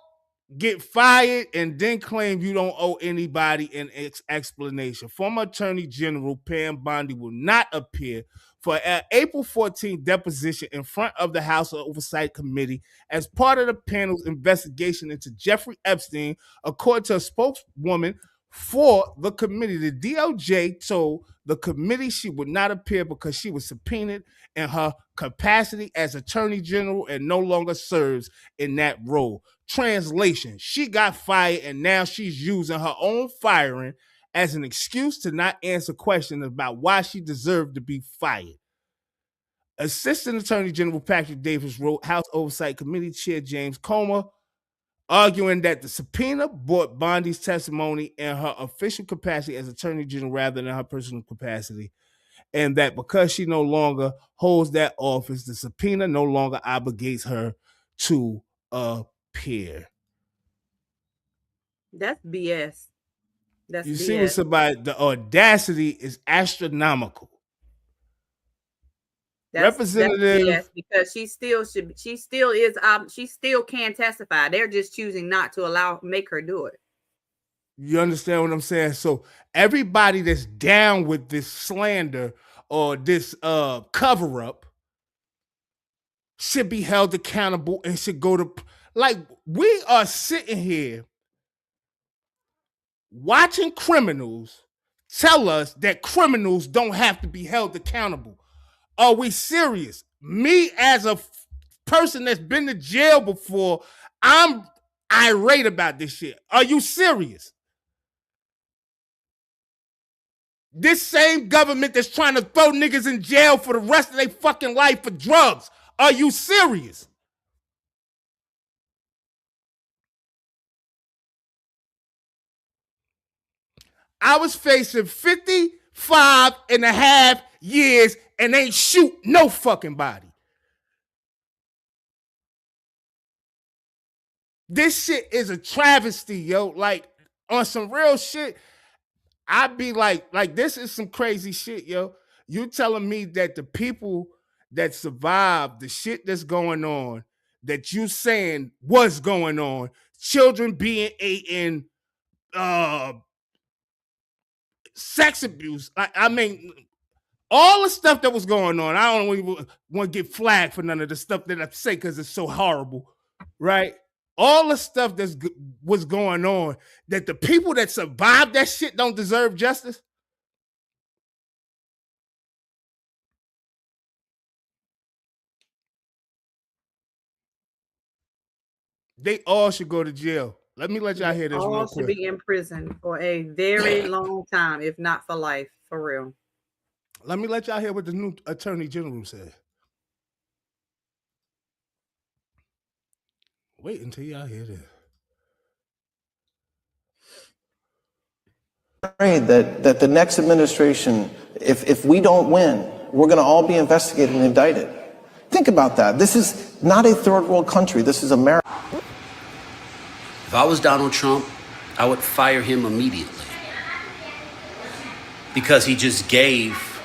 get fired, and then claim you don't owe anybody an explanation. Former Attorney General Pam Bondi will not appear for an April 14th deposition in front of the House Oversight Committee as part of the panel's investigation into Jeffrey Epstein, according to a spokeswoman for the committee. The DOJ told the committee she would not appear because she was subpoenaed in her capacity as Attorney General and no longer serves in that role. Translation: she got fired and now she's using her own firing as an excuse to not answer questions about why she deserved to be fired. Assistant Attorney General Patrick Davis wrote House Oversight Committee Chair James Comer, arguing that the subpoena brought Bondi's testimony in her official capacity as Attorney General rather than her personal capacity, and that because she no longer holds that office, the subpoena no longer obligates her to appear. That's BS. You see what somebody, the audacity is astronomical. Representative, that's because she still can testify. They're just choosing not to make her do it. You understand what I'm saying? So everybody that's down with this slander this cover up should be held accountable and should go to, like, we are sitting here watching criminals tell us that criminals don't have to be held accountable. Are we serious? Me as a person that's been to jail before, I'm irate about this shit. Are you serious? This same government that's trying to throw niggas in jail for the rest of their fucking life for drugs. Are you serious? I was facing 55 and a half years and ain't shoot no fucking body. This shit is a travesty, yo. Like, on some real shit, I'd be like, this is some crazy shit, yo. You telling me that the people that survived the shit that's going on, that you saying was going on, children being eaten, sex abuse, I mean, all the stuff that was going on, I don't even want to get flagged for none of the stuff that I say because it's so horrible, right? All the stuff that was going on, that the people that survived that shit don't deserve justice. They all should go to jail. Let me let y'all hear this real All quick. should be in prison for a very long time, if not for life, for real. Let me let y'all hear what the new Attorney General said. Wait until y'all hear this. Afraid that the next administration, if we don't win, we're going to all be investigated and indicted. Think about that. This is not a third world country. This is America. If I was Donald Trump, I would fire him immediately because he just gave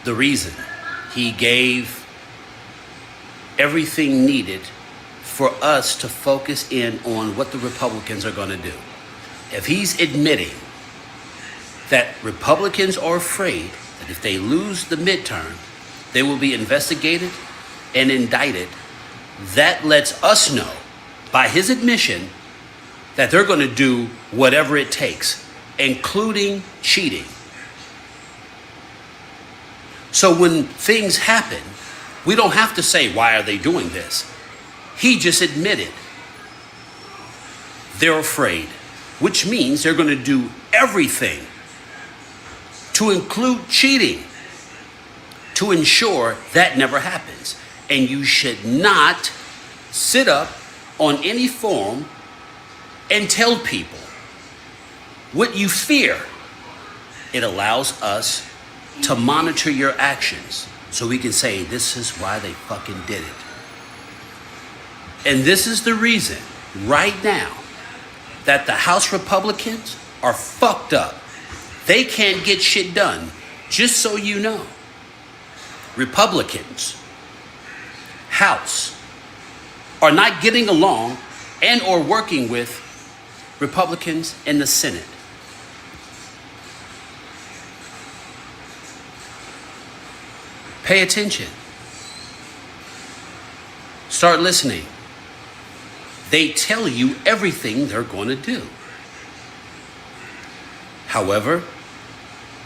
the reason. He gave everything needed for us to focus in on what the Republicans are going to do. If he's admitting that Republicans are afraid that if they lose the midterm, they will be investigated and indicted, that lets us know by his admission that they're going to do whatever it takes, including cheating. So when things happen, we don't have to say, why are they doing this? He just admitted they're afraid, which means they're going to do everything to include cheating to ensure that never happens. And you should not sit up on any forum and tell people what you fear. It allows us to monitor your actions so we can say, this is why they fucking did it. And this is the reason right now that the House Republicans are fucked up. They can't get shit done, just so you know. Republicans, House, are not getting along and or working with Republicans in the Senate. Pay attention. Start listening. They tell you everything they're going to do. However,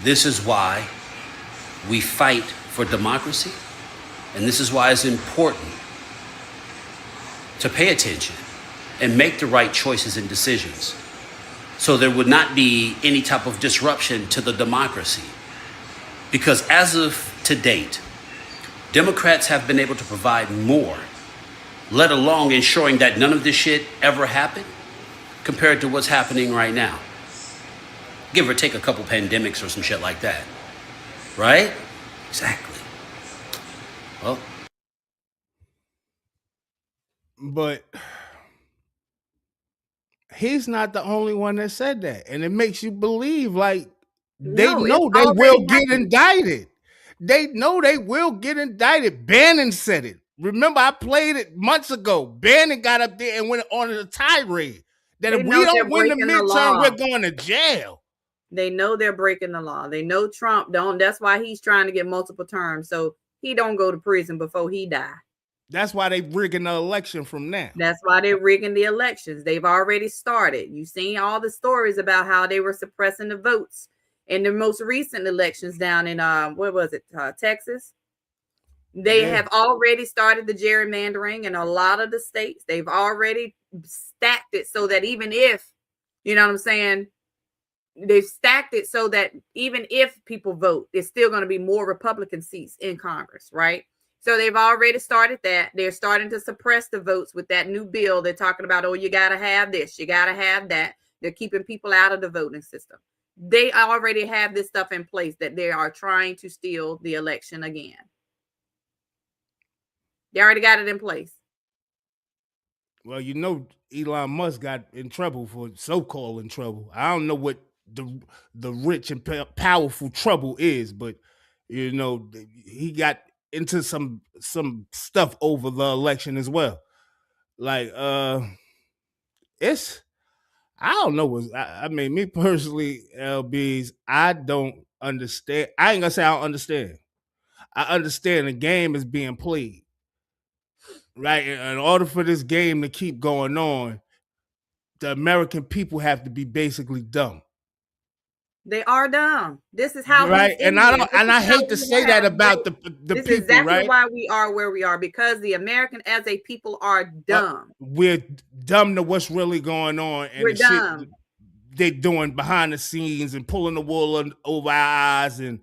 this is why we fight for democracy, and this is why it's important to pay attention and make the right choices and decisions so there would not be any type of disruption to the democracy. Because as of to date, Democrats have been able to provide more, let alone ensuring that none of this shit ever happened, compared to what's happening right now. Give or take a couple pandemics or some shit like that. Right? Exactly. Well. But he's not the only one that said that. And it makes you believe, like, they know they will get indicted. They know they will get indicted. Bannon said it. Remember, I played it months ago. Bannon got up there and went on a tirade that if we don't win the midterm, we're going to jail. They know they're breaking the law. They know Trump don't. That's why he's trying to get multiple terms, so he don't go to prison before he die. That's why they rigging the election from now. That's why they're rigging the elections. They've already started. You've seen all the stories about how they were suppressing the votes in the most recent elections down in what was it, Texas. They have already started the gerrymandering in a lot of the states. They've already stacked it so that even if, you know what I'm saying, they've stacked it so that even if people vote, there's still going to be more Republican seats in Congress, right? So they've already started that. They're starting to suppress the votes with that new bill. They're talking about, oh, you got to have this, you got to have that. They're keeping people out of the voting system. They already have this stuff in place that they are trying to steal the election again. They already got it in place. Well, you know, Elon Musk got in trouble for so-called in trouble. I don't know what the rich and powerful trouble is, but you know, he got into some stuff over the election as well. Like, it's, I don't know. I mean, me personally, LBs, I don't understand. I ain't gonna say I don't understand. I understand the game is being played, right? In order for this game to keep going on, the American people have to be basically dumb. They are dumb. This is how, right? And I hate to say that about the this people, is exactly right? why we are where we are, because the American as a people are dumb. We're dumb to what's really going on, and We're the dumb. shit they're doing behind the scenes and pulling the wool over our eyes, and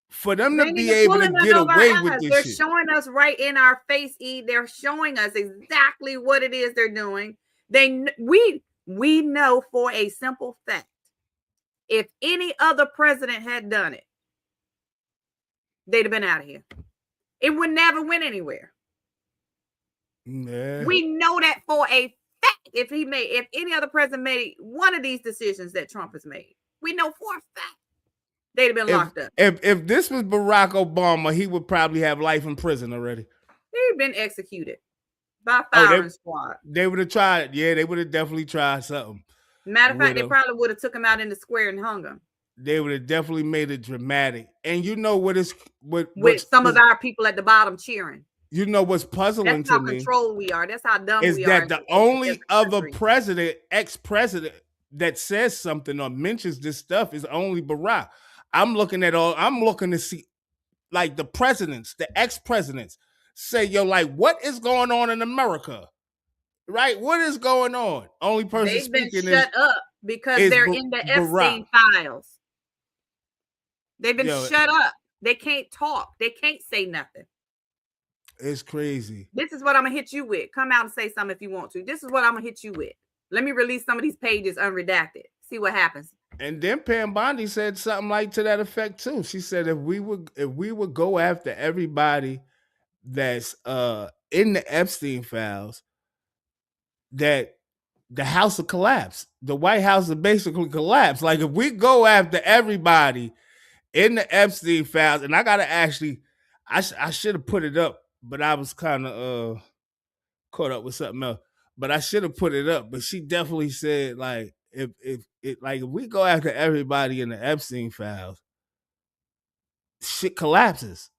for them to be able to get away with this they're shit. showing us right in our face. They're showing us exactly what it is they're doing. We know for a simple fact, if any other president had done it, they'd have been out of here. It would never went anywhere. Yeah. We know that for a fact. If any other president made one of these decisions that Trump has made, we know for a fact they'd have been locked up. If this was Barack Obama, he would probably have life in prison already. He'd been executed by firing squad. They would have tried. Yeah, they would have definitely tried something. Matter of fact, they probably would have took him out in the square and hung him. They would have definitely made it dramatic. And you know what is with some of our people at the bottom cheering. You know what's puzzling to me? That's how controlled we are. That's how dumb we are. Is that the only other president, ex-president, that says something or mentions this stuff is only Barack. I'm looking to see like the presidents, the ex-presidents say, yo, like, what is going on in America? Right? What is going on? Only person They've speaking been shut up because they're in the Epstein files. They've been shut up. They can't talk. They can't say nothing. It's crazy. This is what I'm going to hit you with. Come out and say something if you want to. This is what I'm going to hit you with. Let me release some of these pages unredacted. See what happens. And then Pam Bondi said something like to that effect too. She said if we would go after everybody that's in the Epstein files, that the house will collapse. The White House will basically collapse. Like if we go after everybody in the Epstein files, and I gotta actually, I should have put it up, but I was kind of caught up with something else. But I should have put it up. But she definitely said like if we go after everybody in the Epstein files, shit collapses.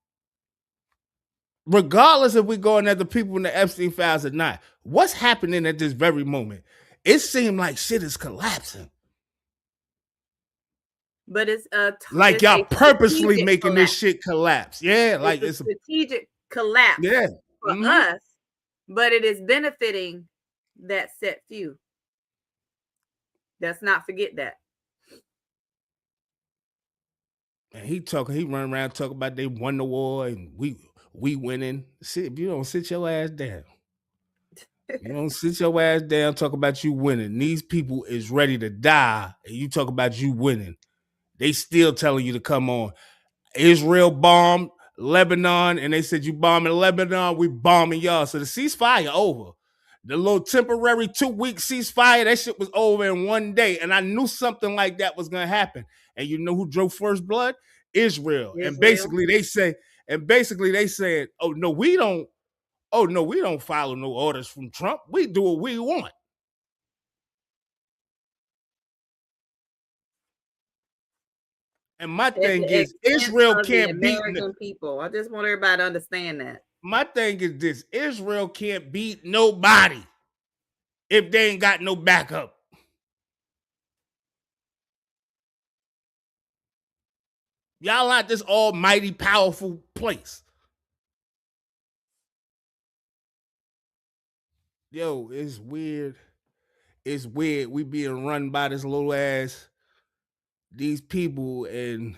Regardless if we're going at the people in the Epstein files or not, what's happening at this very moment? It seemed like shit is collapsing. But it's like y'all purposely making this shit collapse. Yeah, like it's a strategic collapse for us, but it is benefiting that set few. Let's not forget that. And he run around talking about they won the war and we winning. You don't sit your ass down. You don't sit your ass down, talk about you winning. These people is ready to die, and you talk about you winning. They still telling you to come on. Israel bombed Lebanon, and they said you bombing Lebanon, we bombing y'all. So the ceasefire over. The little temporary 2-week ceasefire, that shit was over in one day. And I knew something like that was going to happen. And you know who drew first blood? Israel. And basically they said, oh, no, we don't follow no orders from Trump. We do what we want. And my at thing the is, expense Israel of the can't beat. American people. I just want everybody to understand that. My thing is this: Israel can't beat nobody if they ain't got no backup. Y'all not this almighty powerful place. Yo, it's weird. It's weird. We being run by this little ass, these people, and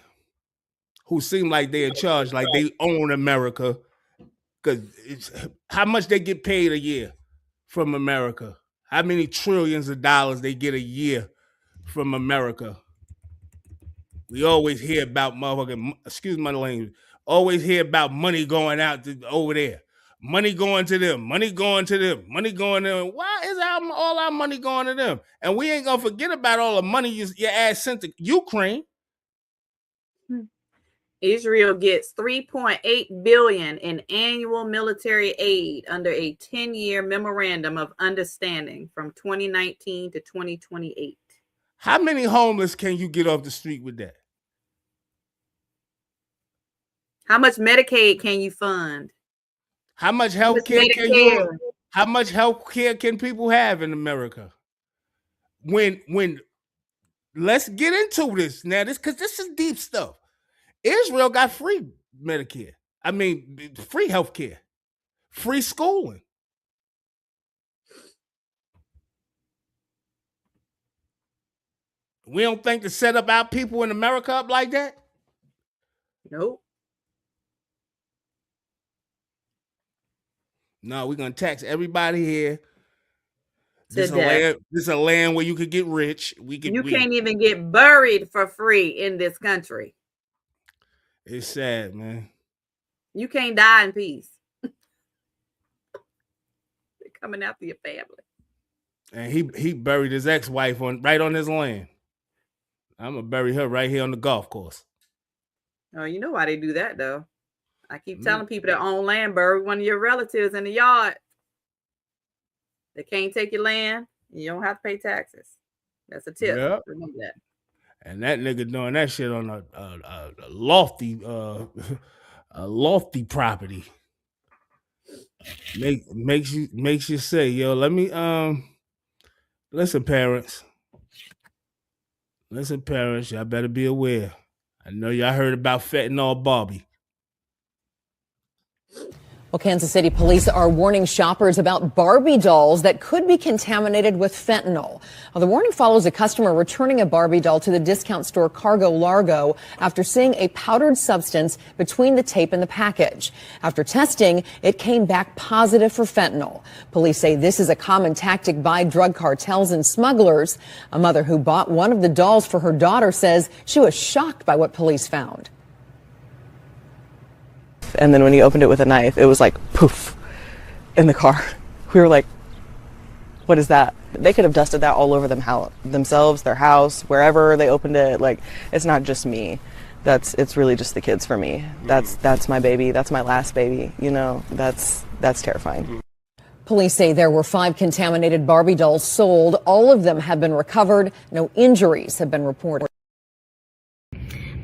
who seem like they in charge, like they own America. Because it's how much they get paid a year from America. How many trillions of dollars they get a year from America. We always hear about motherfucking, excuse my language, always hear about money going out over there. Money going to them, money going to them, money going to them. Why is all our money going to them? And we ain't gonna forget about all the money your ass sent to Ukraine. Israel gets $3.8 billion in annual military aid under a 10-year memorandum of understanding from 2019 to 2028. How many homeless can you get off the street with that? How much Medicaid can you fund? How much health care how much health care can people have in America? When let's get into this now, because this is deep stuff. Israel got free Medicare. I mean, free health care, free schooling. We don't think to set up our people in America up like that? Nope. No, we're gonna tax everybody here. This Today. is a land where you could get rich. You can't even get buried for free in this country. It's sad, man. You can't die in peace. They're coming after your family. And he buried his ex-wife right on his land. I'm gonna bury her right here on the golf course. Oh, you know why they do that though. I keep telling people that own land, bury one of your relatives in the yard. They can't take your land. You don't have to pay taxes. That's a tip. Yep. Remember that. And that nigga doing that shit on a lofty property. Makes you say, yo, let me listen, parents. Listen, parents, y'all better be aware. I know y'all heard about fentanyl Barbie. Well, Kansas City police are warning shoppers about Barbie dolls that could be contaminated with fentanyl. Well, the warning follows a customer returning a Barbie doll to the discount store Cargo Largo after seeing a powdered substance between the tape and the package. After testing, it came back positive for fentanyl. Police say this is a common tactic by drug cartels and smugglers. A mother who bought one of the dolls for her daughter says she was shocked by what police found. And then when he opened it with a knife, it was like poof in the car. We were like, what is that? They could have dusted that all over themselves, their house, wherever they opened it. Like, it's not just me. It's really just the kids for me. That's my baby. That's my last baby. You know, that's terrifying. Police say there were 5 contaminated Barbie dolls sold. All of them have been recovered. No injuries have been reported.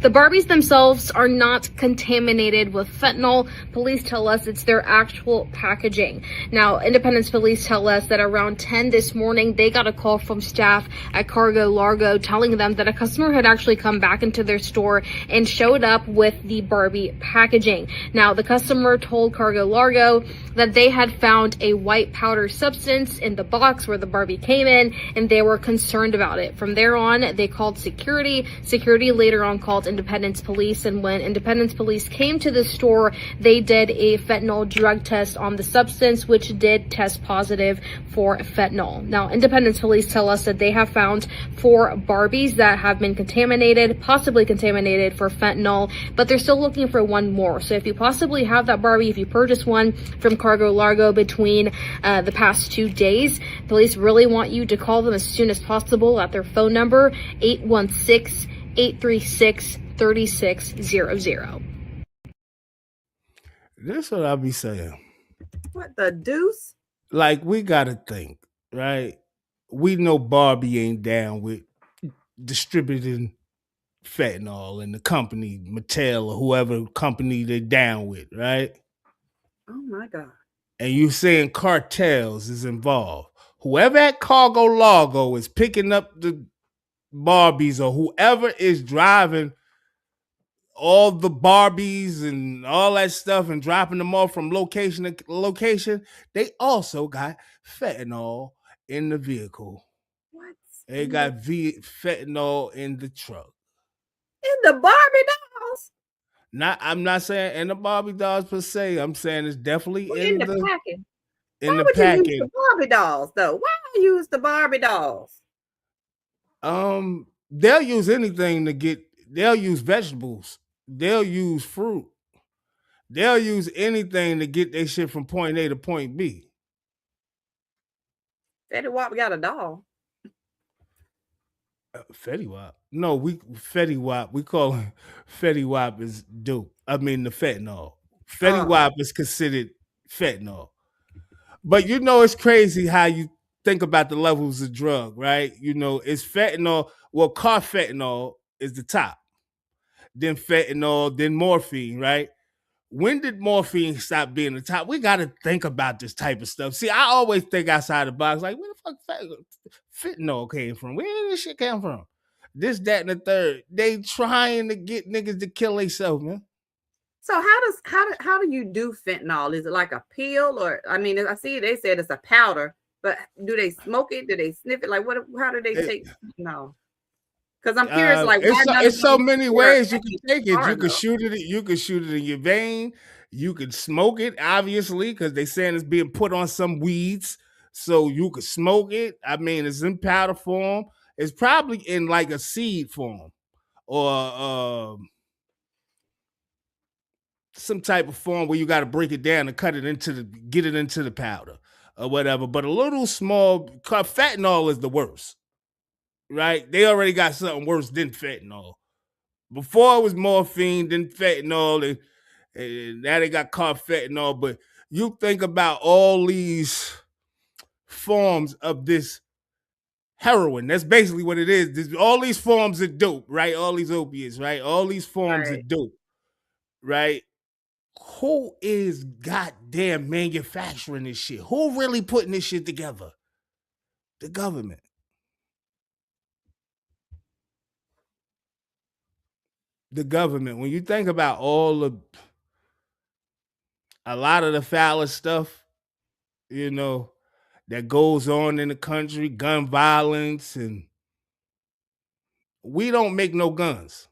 The Barbies themselves are not contaminated with fentanyl. Police tell us it's their actual packaging. Now, Independence police tell us that around 10 this morning, they got a call from staff at Cargo Largo telling them that a customer had actually come back into their store and showed up with the Barbie packaging. Now, the customer told Cargo Largo that they had found a white powder substance in the box where the Barbie came in, and they were concerned about it. From there on, they called security. Security later on called Independence police, and when Independence police came to the store, they did a fentanyl drug test on the substance, which did test positive for fentanyl. Now, Independence police tell us that they have found 4 Barbies that have been contaminated, possibly contaminated for fentanyl, but they're still looking for one more. So if you possibly have that Barbie, if you purchase one from Cargo Largo between the past 2 days, police really want you to call them as soon as possible at their phone number, 816-836-3600. That's what I'll be saying. What the deuce? Like, we gotta think, right? We know Barbie ain't down with distributing fentanyl and the company, Mattel or whoever company they're down with, right? Oh my God. And you saying cartels is involved. Whoever at Cargo Largo is picking up the Barbies or whoever is driving all the Barbies and all that stuff and dropping them off from location to location, they also got fentanyl in the vehicle. What? They got fentanyl in the truck. In the Barbie dolls? I'm not saying in the Barbie dolls per se. I'm saying it's definitely in the packing. In Why the would packing. you use the Barbie dolls though? Why use the Barbie dolls? They'll use anything to get. They'll use vegetables. They'll use fruit. They'll use anything to get their shit from point A to point B. Fetty Wap got a doll. Fetty Wap? No, Fetty Wap. We call him Fetty Wap is dope. I mean the fentanyl. Fetty Wap is considered fentanyl. But you know it's crazy how you think about the levels of drug, right? You know, it's fentanyl. Well, carfentanil is the top. Then fentanyl, then morphine, right? When did morphine stop being the top? We got to think about this type of stuff. See, I always think outside the box, like, where the fuck fentanyl came from? Where did this shit come from? This, that, and the third. They trying to get niggas to kill themselves, man. So how do you do fentanyl? Is it like a pill, or I mean, I see they said it's a powder, but do they smoke it? Do they sniff it? Like what? How do they take? No, because I'm curious. Like it's so many ways you can take it. You can shoot it. You can shoot it in your vein. You can smoke it, obviously, because they saying it's being put on some weeds, so you could smoke it. I mean, it's in powder form. It's probably in like a seed form, or some type of form where you got to break it down and cut it get it into the powder or whatever. But a little small fentanyl is the worst, right? They already got something worse than fentanyl. Before it was morphine, then fentanyl, and now they got fentanyl. But you think about all these forms of this heroin. That's basically what it is. All these forms of dope, right? All these opiates, right? All these forms of dope, right? Who is goddamn manufacturing this shit? Who really putting this shit together? The government. The government. When you think about a lot of the foul stuff, you know, that goes on in the country, gun violence, and we don't make no guns.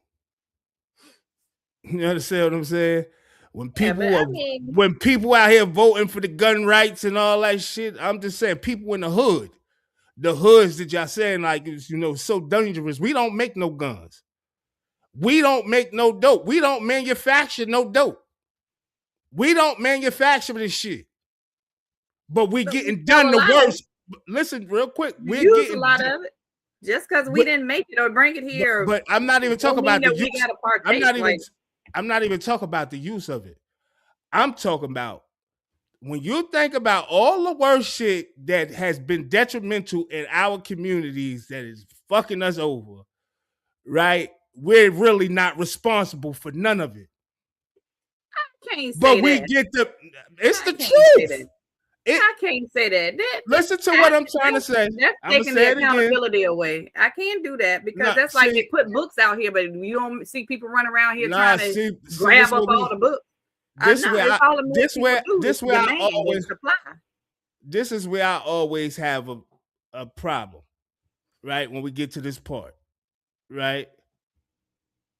You understand what I'm saying? When people out here voting for the gun rights and all that shit, I'm just saying, people in the hoods that y'all saying like, you know, so dangerous. We don't make no guns. We don't make no dope. We don't manufacture no dope. We don't manufacture this shit. But we getting done the worst. Listen, real quick, we're getting a lot of it. Just because we didn't make it or bring it here. But I'm not even talking about the use. I'm not even talking about the use of it. I'm talking about when you think about all the worst shit that has been detrimental in our communities that is fucking us over, right? We're really not responsible for none of it. I can't say but that. We get it's the truth. I can't say that. Listen to what I'm trying to say. That's taking the accountability away. I can't do that because that's like they put books out here, but you don't see people run around here trying to grab up all the books. This is where I always have a problem, right? When we get to this part, right?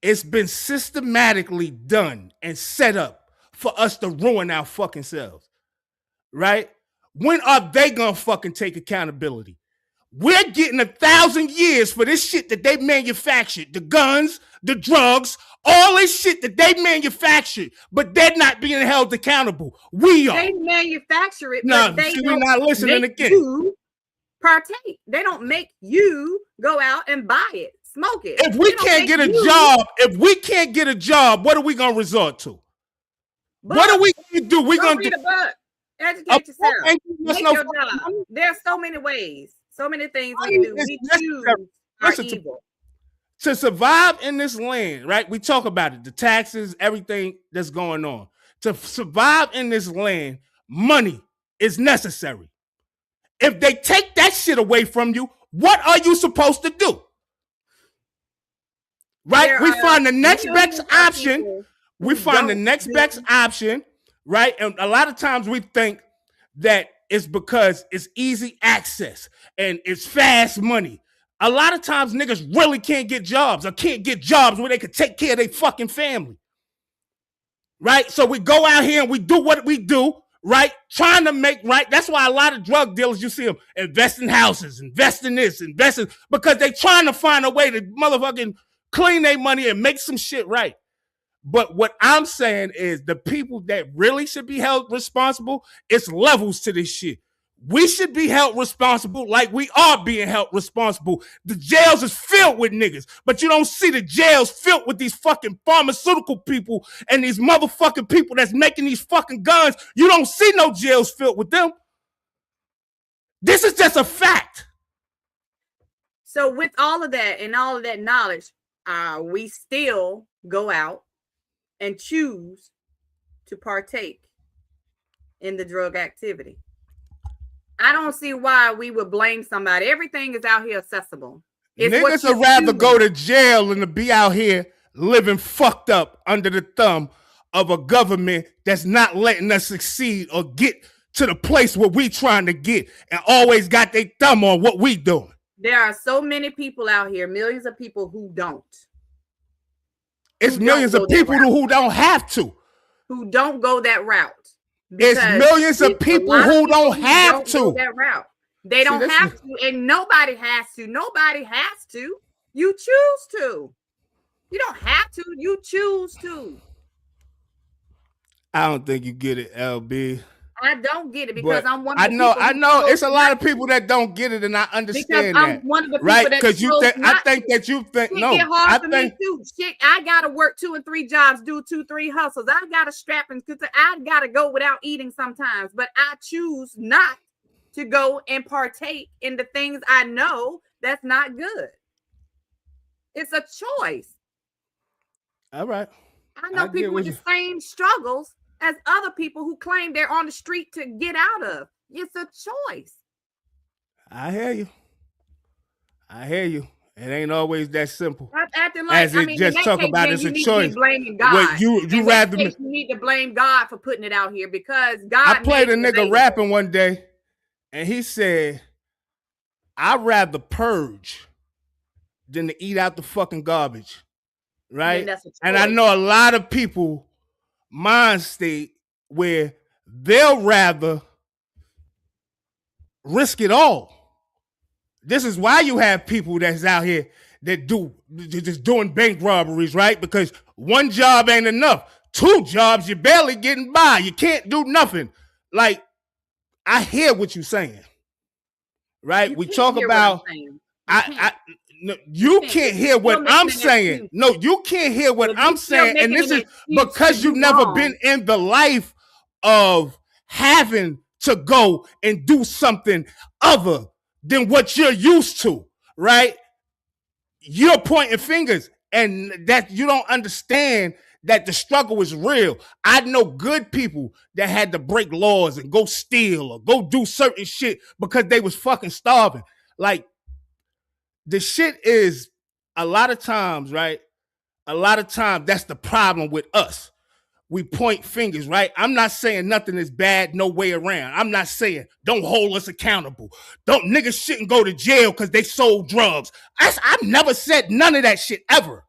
It's been systematically done and set up for us to ruin our fucking selves, right? When are they gonna fucking take accountability? We're getting 1,000 years for this shit that they manufactured, the guns, the drugs, all this shit that they manufactured, but they're not being held accountable. We are. They manufacture it, no, but they don't not listening again. You partake. They don't make you go out and buy it, smoke it. If we can't get a job, what are we gonna resort to? What are we gonna do? We're gonna read a book. Educate yourself. Make your job. There are so many ways, so many things we can do. We choose our evil. To survive in this land, right? We talk about it, the taxes, everything that's going on. To survive in this land, money is necessary. If they take that shit away from you, what are you supposed to do? Right? We find the next best option. We find the next best option, right? And a lot of times we think that it's because it's easy access and it's fast money. A lot of times niggas really can't get jobs or can't get jobs where they can take care of their fucking family. Right? So we go out here and we do what we do, right? Trying to make right. That's why a lot of drug dealers, you see them invest in houses, invest in this, invest in, because they trying to find a way to motherfucking clean their money and make some shit right. But what I'm saying is the people that really should be held responsible, it's levels to this shit. We should be held responsible like we are being held responsible. The jails is filled with niggas, but you don't see the jails filled with these fucking pharmaceutical people and these motherfucking people that's making these fucking guns. You don't see no jails filled with them. This is just a fact. So with all of that and all of that knowledge, we still go out and choose to partake in the drug activity. I don't see why we would blame somebody. Everything is out here accessible. It's niggas would rather go to jail than to be out here living fucked up under the thumb of a government that's not letting us succeed or get to the place where we trying to get and always got their thumb on what we doing. There are so many people out here, millions of people who don't. It's millions of people who don't have to. Who don't go that route. It's millions of people who don't have to. That route. They don't have to, and nobody has to. Nobody has to. You choose to. You don't have to. You choose to. I don't think you get it, LB. I don't get it because I'm one of the people. I know. It's a lot of people that don't get it, and I understand that. I'm one of the people right? Because I think that you think no. Get hard for me too. Shit, I gotta work 2 and 3 jobs, do 2, 3 hustles. I gotta strap and I gotta go without eating sometimes, but I choose not to go and partake in the things I know that's not good. It's a choice. All right. I know people with the same struggles as other people who claim they're on the street to get out of. It's a choice. I hear you. It ain't always that simple. Acting like, just talk about it's a choice. Blaming God. You rather you need to blame God for putting it out here because God. I played a nigga rapping one day, and he said, "I'd rather purge than to eat out the fucking garbage." Right? And I know a lot of people mind state where they'll rather risk it all. This is why you have people that's out here that just doing bank robberies, right? Because one job ain't enough. 2 jobs, you're barely getting by. You can't do nothing. Like, I hear what you're saying, right? We talk about, you can't hear what I'm saying. No, you can't hear what I'm saying. And this is because you've never been in the life of having to go and do something other than what you're used to, right? You're pointing fingers and that you don't understand that the struggle is real. I know good people that had to break laws and go steal or go do certain shit because they was fucking starving. Like, the shit is a lot of times, right? A lot of times that's the problem with us. We point fingers, right? I'm not saying nothing is bad, no way around. I'm not saying don't hold us accountable. Niggas shouldn't go to jail because they sold drugs. I've never said none of that shit ever,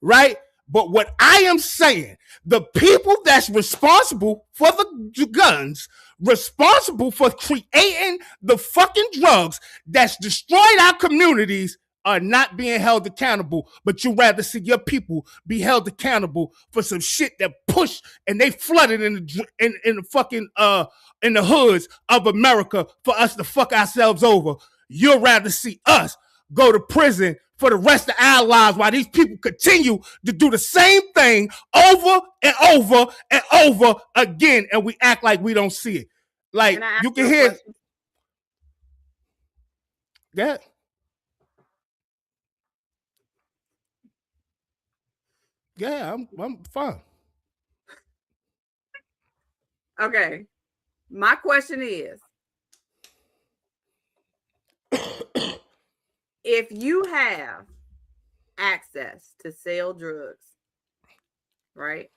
right? But what I am saying, the people that's responsible for the guns, responsible for creating the fucking drugs that's destroyed our communities are not being held accountable, but you rather see your people be held accountable for some shit that pushed and they flooded in the fucking in the hoods of America for us to fuck ourselves over. You'd rather see us go to prison for the rest of our lives while these people continue to do the same thing over and over and over again, and we act like we don't see it. Like, you can hear that. Yeah, I'm fine. Okay. My question is, if you have access to sell drugs, right?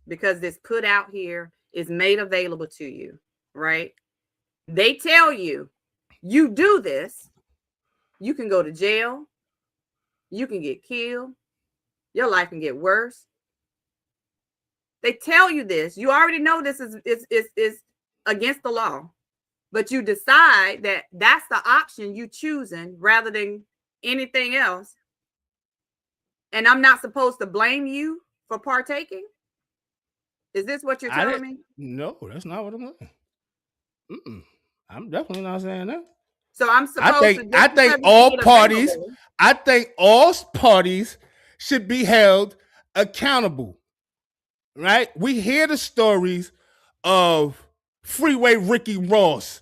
Because this put out here is made available to you, right? They tell you, you do this, you can go to jail, you can get killed, your life can get worse. They tell you this. You already know this is against the law, but you decide that that's the option you choosing rather than anything else. And I'm not supposed to blame you for partaking? Is this what you're telling me? No, that's not what I'm saying. I'm definitely not saying that. So I'm supposed to. I think all parties. I think all parties should be held accountable. Right? We hear the stories of Freeway Ricky Ross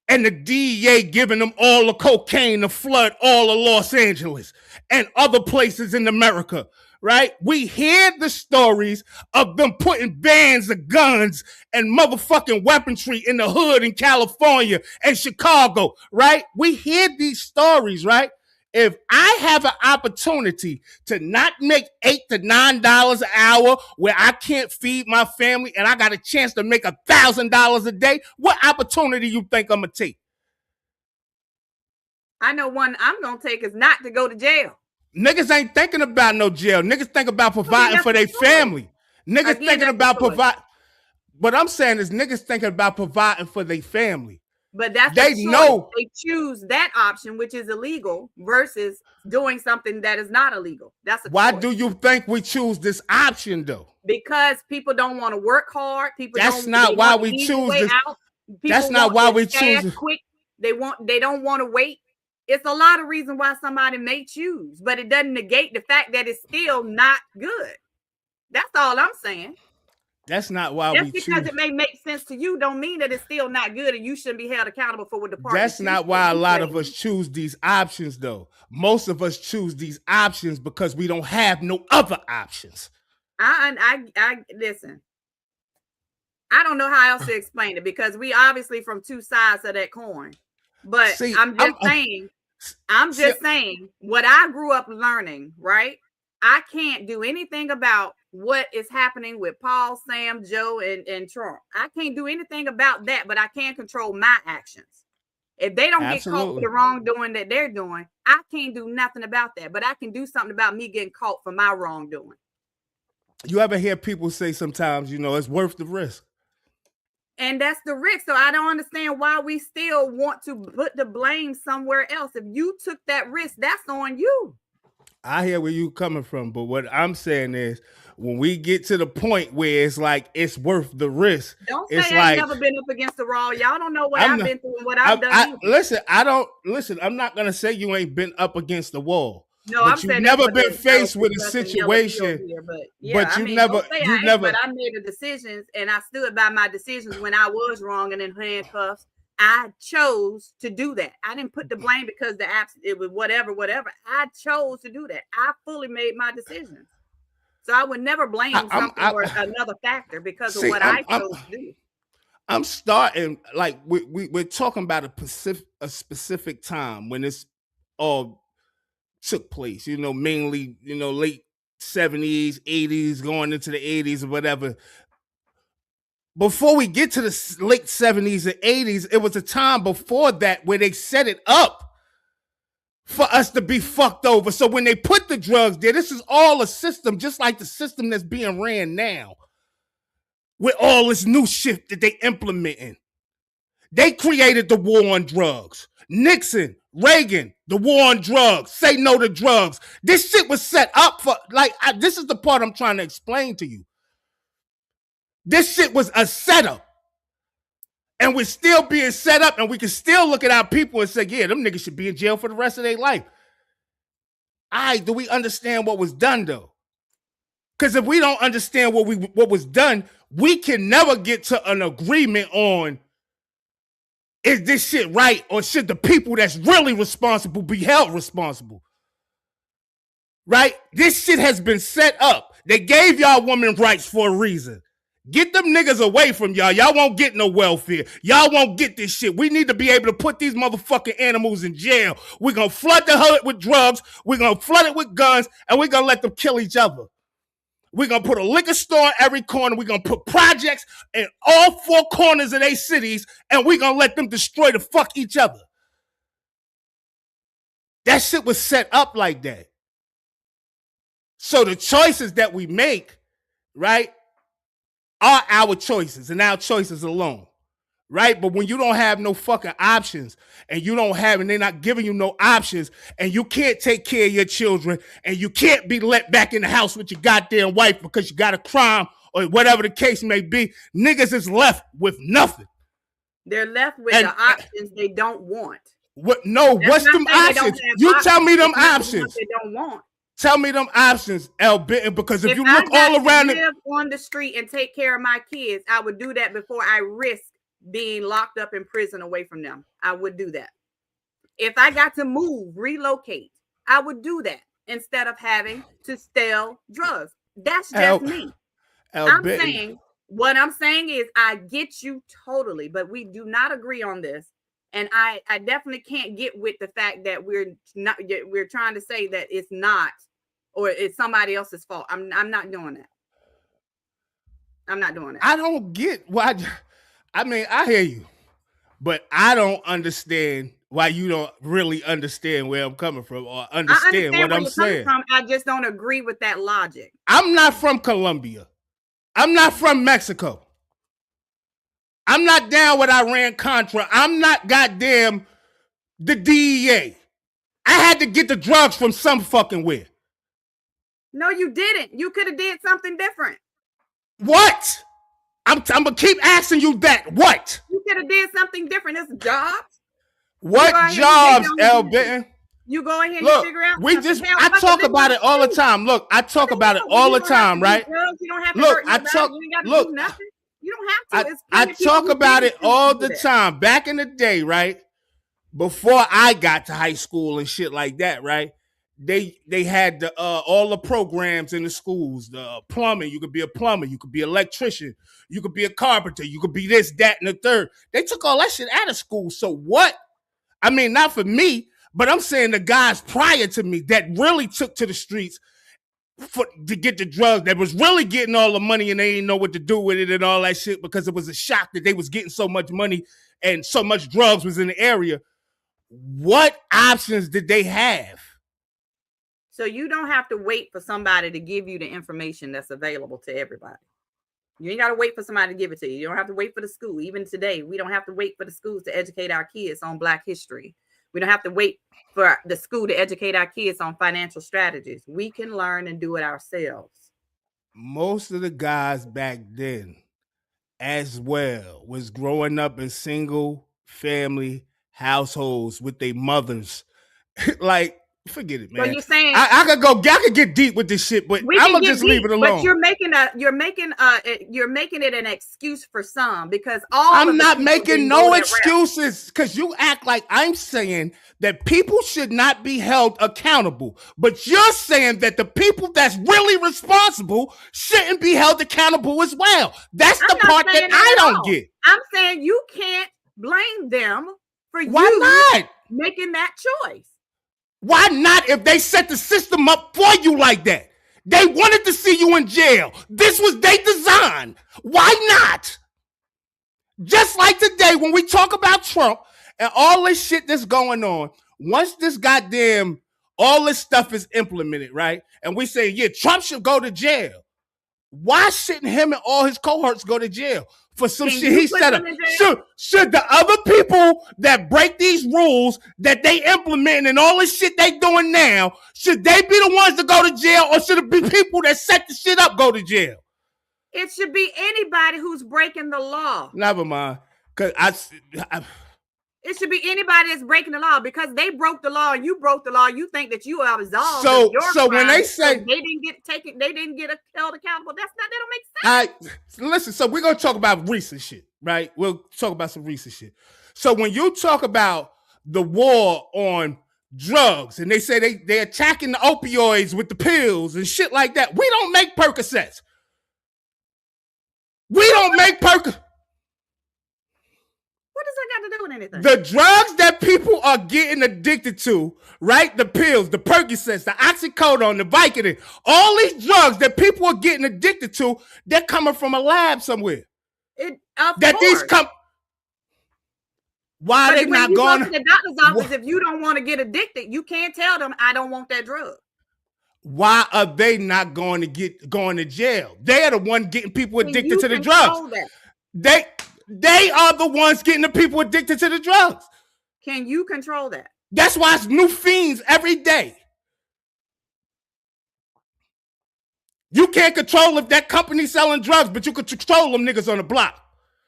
and the DEA giving them all the cocaine to flood all of Los Angeles and other places in America, right? We hear the stories of them putting bans of guns and motherfucking weaponry in the hood in California and Chicago, right? We hear these stories, right? If I have an opportunity to not make $8 to $9 an hour where I can't feed my family and I got a chance to make $1,000 a day, what opportunity you think I'm gonna take? I know one I'm gonna take is not to go to jail. Niggas ain't thinking about no jail. Niggas think about providing for their family. Niggas thinking about provide. What I'm saying is niggas thinking about providing for their family. But that's they know they choose that option, which is illegal, versus doing something that is not illegal. That's why do you think we choose this option though? Because people don't want to work hard. People that's not why we choose this. That's not why we choose quick. They don't want to wait. It's a lot of reasons why somebody may choose, but it doesn't negate the fact that it's still not good. That's all I'm saying. That's not why we choose. Just because it may make sense to you don't mean that it's still not good and you shouldn't be held accountable for what the party. That's not why a lot of us choose these options though. Most of us choose these options because we don't have no other options. I listen. I don't know how else to explain it because we obviously from two sides of that coin. But see, I'm just saying what I grew up learning, right? I can't do anything about what is happening with Paul, Sam, Joe, and Trump. I can't do anything about that, but I can control my actions. If they don't get caught for the wrongdoing that they're doing, I can't do nothing about that. But I can do something about me getting caught for my wrongdoing. You ever hear people say sometimes, it's worth the risk? And that's the risk. So I don't understand why we still want to put the blame somewhere else. If you took that risk, that's on you. I hear where you coming from, but what I'm saying is when we get to the point where it's like it's worth the risk. Don't say I've never been up against the wall. Y'all don't know what I've been through and what I've done. I'm not gonna say you ain't been up against the wall. No, I'm saying you've never been faced with a situation. But I made the decisions and I stood by my decisions when I was wrong and in handcuffs. I chose to do that. I didn't put the blame because it was whatever. I chose to do that. I fully made my decisions. So I would never blame something or another factor because of what I chose to do. I'm starting like we're talking about a specific time when this all took place, mainly, late 70s, 80s, going into the 80s or whatever. Before we get to the late 70s and 80s, it was a time before that where they set it up for us to be fucked over. So when they put the drugs there, this is all a system, just like the system that's being ran now with all this new shit that they implementing. They created the war on drugs. Nixon, Reagan, the war on drugs, say no to drugs. This shit was set up for, this is the part I'm trying to explain to you. This shit was a setup. And we're still being set up and we can still look at our people and say, yeah, them niggas should be in jail for the rest of their life. Do we understand what was done though? Because if we don't understand what was done, we can never get to an agreement on is this shit right or should the people that's really responsible be held responsible? right? This shit has been set up. They gave y'all women rights for a reason. Get them niggas away from y'all. Y'all won't get no welfare. Y'all won't get this shit. We need to be able to put these motherfucking animals in jail. We're going to flood the hood with drugs. We're going to flood it with guns, and we're going to let them kill each other. We're going to put a liquor store in every corner. We're going to put projects in all four corners of their cities, and we're going to let them destroy the fuck each other. That shit was set up like that. So the choices that we make, right, are our choices and our choices alone, right? But when you don't have no fucking options and they're not giving you no options and you can't take care of your children and you can't be let back in the house with your goddamn wife because you got a crime or whatever the case may be, niggas is left with nothing. They're left with the options they don't want. What? No, what's them options? You tell me them options. They don't want. Tell me them options, L. Bitten, because if you look I all around it, live on the street and take care of my kids, I would do that before I risk being locked up in prison away from them. I would do that. If I got to move, relocate, I would do that instead of having to sell drugs. That's just me. What I'm saying is I get you totally, but we do not agree on this. And I definitely can't get with the fact that we're trying to say that it's not, or it's somebody else's fault. I'm not doing that. I'm not doing that. I don't get why. I mean, I hear you, but I don't understand why you don't really understand where I'm coming from or understand what I'm saying. I just don't agree with that logic. I'm not from Colombia. I'm not from Mexico. I'm not down with Iran-Contra. I'm not goddamn the DEA. I had to get the drugs from some fucking where. No, you didn't. You could have did something different. What? I'm gonna keep asking you that. What? You could have did something different. It's jobs. What jobs, L. Benton? You go ahead and figure out. I talk about it all the time. Look, I talk about it all the time, right? You don't have to hurt nobody. You ain't got to do nothing. You don't have to. I talk about it all the time. Back in the day, right? Before I got to high school and shit like that, right? They had the all the programs in the schools, the plumbing. You could be a plumber, you could be an electrician, you could be a carpenter, you could be this, that, and the third. They took all that shit out of school. So what? I mean, not for me, but I'm saying the guys prior to me that really took to the streets to get the drugs, that was really getting all the money and they didn't know what to do with it and all that shit because it was a shock that they was getting so much money and so much drugs was in the area. What options did they have? So you don't have to wait for somebody to give you the information that's available to everybody. You ain't got to wait for somebody to give it to you. You don't have to wait for the school. Even today, we don't have to wait for the schools to educate our kids on Black history. We don't have to wait for the school to educate our kids on financial strategies. We can learn and do it ourselves. Most of the guys back then as well was growing up in single family households with their mothers. Like, forget it, man. So you're saying I could get deep with this shit, but I'm gonna just leave it alone. But you're making it an excuse for some because I'm not making no excuses because you act like I'm saying that people should not be held accountable, but you're saying that the people that's really responsible shouldn't be held accountable as well. That's the part that I don't get. I'm saying you can't blame them for making that choice. Why not if they set the system up for you like that? They wanted to see you in jail. This was their design. Why not? Just like today when we talk about Trump and all this shit that's going on, once this goddamn, all this stuff is implemented, right? And we say, yeah, Trump should go to jail. Why shouldn't him and all his cohorts go to jail for some shit he set up? Should the other people that break these rules that they implement and all this shit they doing now, should they be the ones to go to jail or should it be people that set the shit up go to jail? It should be anybody who's breaking the law. Never mind. It should be anybody that's breaking the law because they broke the law and you broke the law. You think that you are absolved. So when they say they didn't get taken, they didn't get held accountable. That don't make sense. Listen, so we're gonna talk about recent shit, right? We'll talk about some recent shit. So when you talk about the war on drugs, and they say they're attacking the opioids with the pills and shit like that. We don't make Percocets. We don't make Percocets. What does that got to do with anything? The drugs that people are getting addicted to, right? The pills, the Percocets, the oxycodone, the Vicodin, all these drugs that people are getting addicted to, they're coming from a lab somewhere. Why are they not going to the doctor's office? If you don't want to get addicted, you can't tell them I don't want that drug. Why are they not going to jail? They are the one getting people addicted to the drugs. They are the ones getting the people addicted to the drugs. Can you control that? That's why it's new fiends every day. You can't control if that company's selling drugs, but you can control them niggas on the block.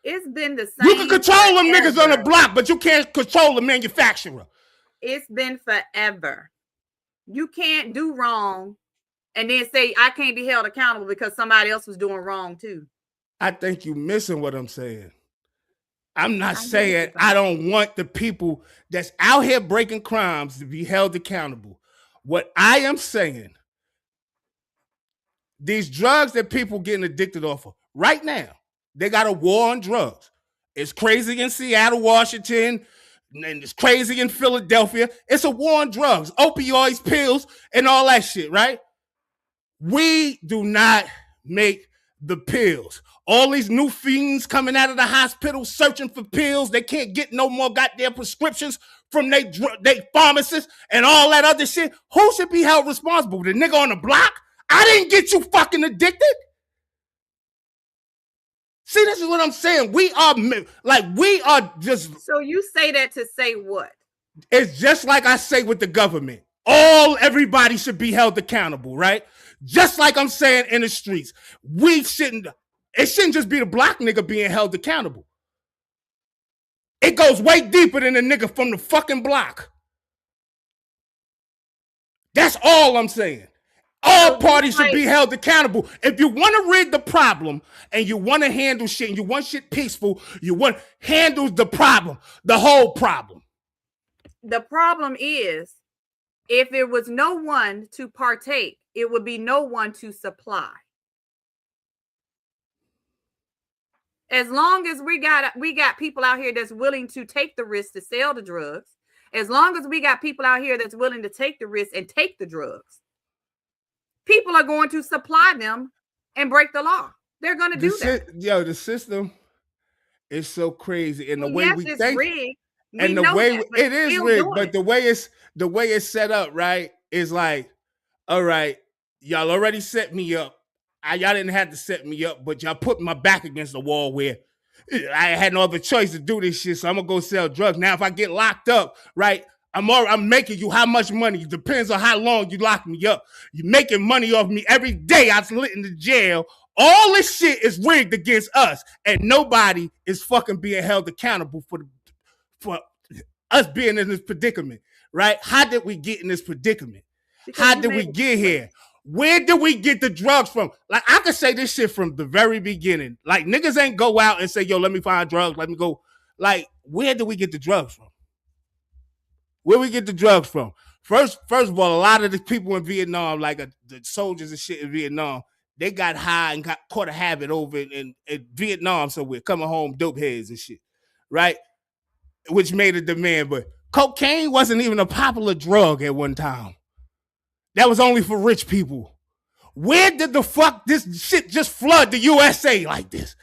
It's been the same. You can control them niggas on the block, but you can't control the manufacturer. It's been forever. You can't do wrong and then say I can't be held accountable because somebody else was doing wrong too. I think you're missing what I'm saying. I'm not saying I don't want the people that's out here breaking crimes to be held accountable. What I am saying, these drugs that people getting addicted off of right now, they got a war on drugs. It's crazy in Seattle, Washington, and it's crazy in Philadelphia. It's a war on drugs, opioids, pills, and all that shit, right? We do not make the pills. All these new fiends coming out of the hospital searching for pills. They can't get no more goddamn prescriptions from they pharmacists and all that other shit. Who should be held responsible? The nigga on the block? I didn't get you fucking addicted. See, this is what I'm saying. We are just. So you say that to say what? It's just like I say with the government. Everybody should be held accountable, right? Just like I'm saying in the streets. It shouldn't just be the block nigga being held accountable. It goes way deeper than the nigga from the fucking block. That's all I'm saying. All parties should be held accountable. If you want to rid the problem and you want to handle shit and you want shit peaceful, you want to handle the problem, the whole problem. The problem is, if there was no one to partake, it would be no one to supply. As long as we got people out here that's willing to take the risk to sell the drugs, as long as we got people out here that's willing to take the risk and take the drugs, people are going to supply them and break the law. They're going to do that. The system is so crazy, and the way we think, rigged. And the way it is rigged, but the way it's set up, right, is like, all right, y'all already set me up. Y'all didn't have to set me up, but y'all put my back against the wall where I had no other choice to do this shit. So I'm gonna go sell drugs. Now, if I get locked up, right, I'm making you how much money? It depends on how long you lock me up. You're making money off me every day. I was lit in the jail. All this shit is rigged against us, and nobody is fucking being held accountable for us being in this predicament, right? How did we get in this predicament? How did we get here? Where did we get the drugs from? Like, I could say this shit from the very beginning. Like, niggas ain't go out and say, yo, let me find drugs. Let me go. Like, where did we get the drugs from? Where we get the drugs from? First of all, a lot of the people in Vietnam, like the soldiers and shit in Vietnam, they got high and got caught a habit over in Vietnam somewhere, coming home dope heads and shit, right? Which made a demand. But cocaine wasn't even a popular drug at one time. That was only for rich people. Where did the fuck this shit just flood the USA like this?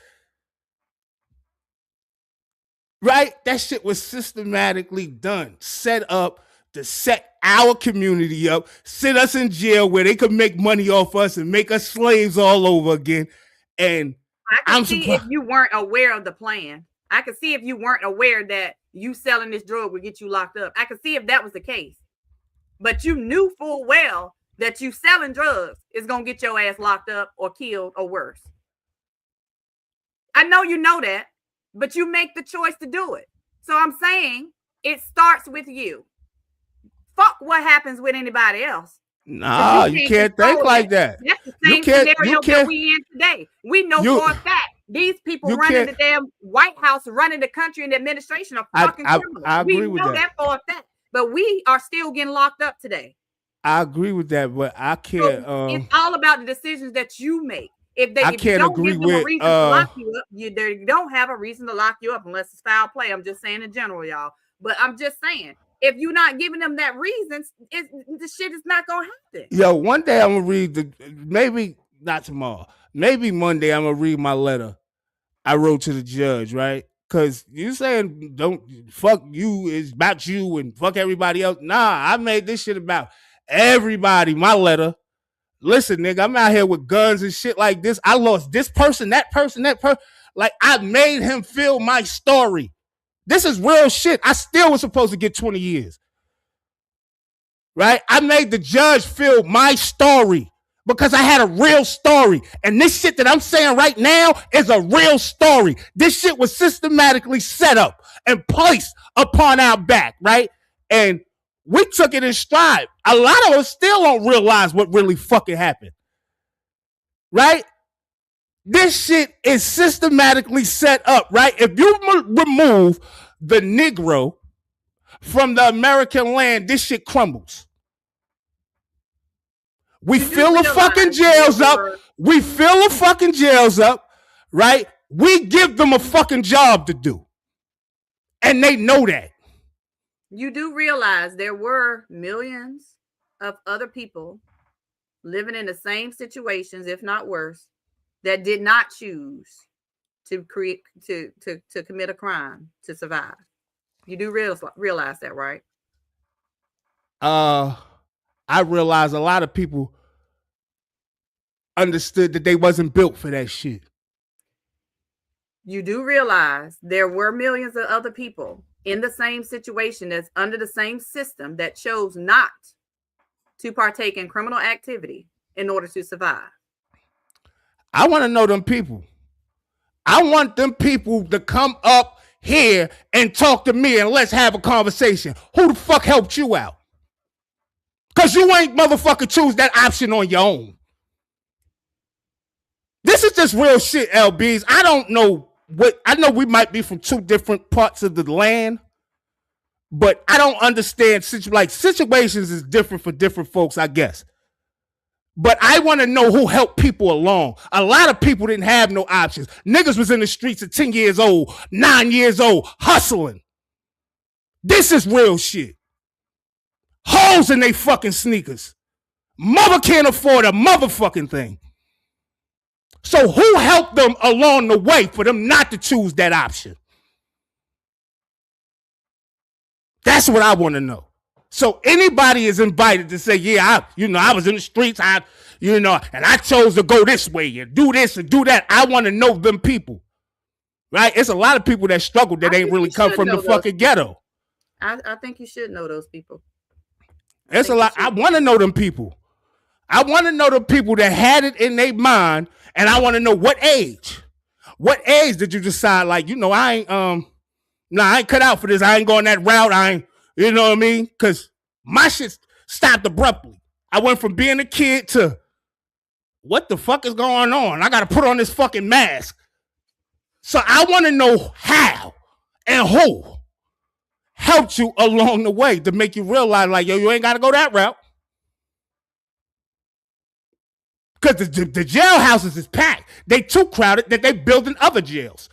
Right? That shit was systematically done, set up to set our community up, sit us in jail where they could make money off us and make us slaves all over again. And I can see if you weren't aware of the plan. I could see if you weren't aware that you selling this drug would get you locked up. I could see if that was the case. But you knew full well that you selling drugs is going to get your ass locked up or killed or worse. I know you know that, but you make the choice to do it. So I'm saying it starts with you. Fuck what happens with anybody else. Nah, you can't think like that. That's the same scenario that we in today. We know for a fact these people running the damn White House, running the country and the administration are fucking criminals. I agree with that. We know that for a fact. but we are still getting locked up today. I agree with that, but I can't. It's all about the decisions that you make. If I you can't don't agree give them a with, reason to lock you up, they don't have a reason to lock you up unless it's foul play. I'm just saying in general, y'all. But I'm just saying, if you're not giving them that reason, the shit is not gonna happen. Yo, one day I'm gonna read maybe not tomorrow, maybe Monday I'm gonna read my letter I wrote to the judge, right? Because you saying don't fuck you, is about you and fuck everybody else. Nah, I made this shit about everybody. My letter. Listen, nigga, I'm out here with guns and shit like this. I lost this person, that person, that person. Like, I made him feel my story. This is real shit. I still was supposed to get 20 years. Right? I made the judge feel my story because I had a real story. And this shit that I'm saying right now is a real story. This shit was systematically set up and placed upon our back, right? And we took it in stride. A lot of us still don't realize what really fucking happened. Right? This shit is systematically set up, right? If you remove the Negro from the American land, this shit crumbles. We fill the fucking jails up. We fill the fucking jails up, right? We give them a fucking job to do. And they know that. You do realize there were millions of other people living in the same situations, if not worse, that did not choose to commit a crime to survive. You do realize that, right? I realize a lot of people understood that they wasn't built for that shit. You do realize there were millions of other people in the same situation that's under the same system that chose not to partake in criminal activity in order to survive. I want to know them people. I want them people to come up here and talk to me and let's have a conversation. Who the fuck helped you out? Because you ain't motherfucker choose that option on your own. This is just real shit, LBs. I don't know I know we might be from two different parts of the land, but I don't understand situations is different for different folks, I guess. But I want to know who helped people along. A lot of people didn't have no options. Niggas was in the streets at 10 years old, 9 years old, hustling. This is real shit. Holes in they fucking sneakers. Mother can't afford a motherfucking thing. So who helped them along the way for them not to choose that option? That's what I want to know. So anybody is invited to say, yeah, I was in the streets, and I chose to go this way and do this and do that. I want to know them people, right? It's a lot of people that struggle that ain't really come from the fucking ghetto. I think you should know those people. It's a lot. I want to know them people. I want to know the people that had it in their mind, and I want to know what age. What age did you decide, I ain't cut out for this. I ain't going that route. You know what I mean? Because my shit stopped abruptly. I went from being a kid to, what the fuck is going on? I got to put on this fucking mask. So I want to know how and who helped you along the way to make you realize, you ain't got to go that route. Because the jailhouses is packed. They too crowded that they building other jails.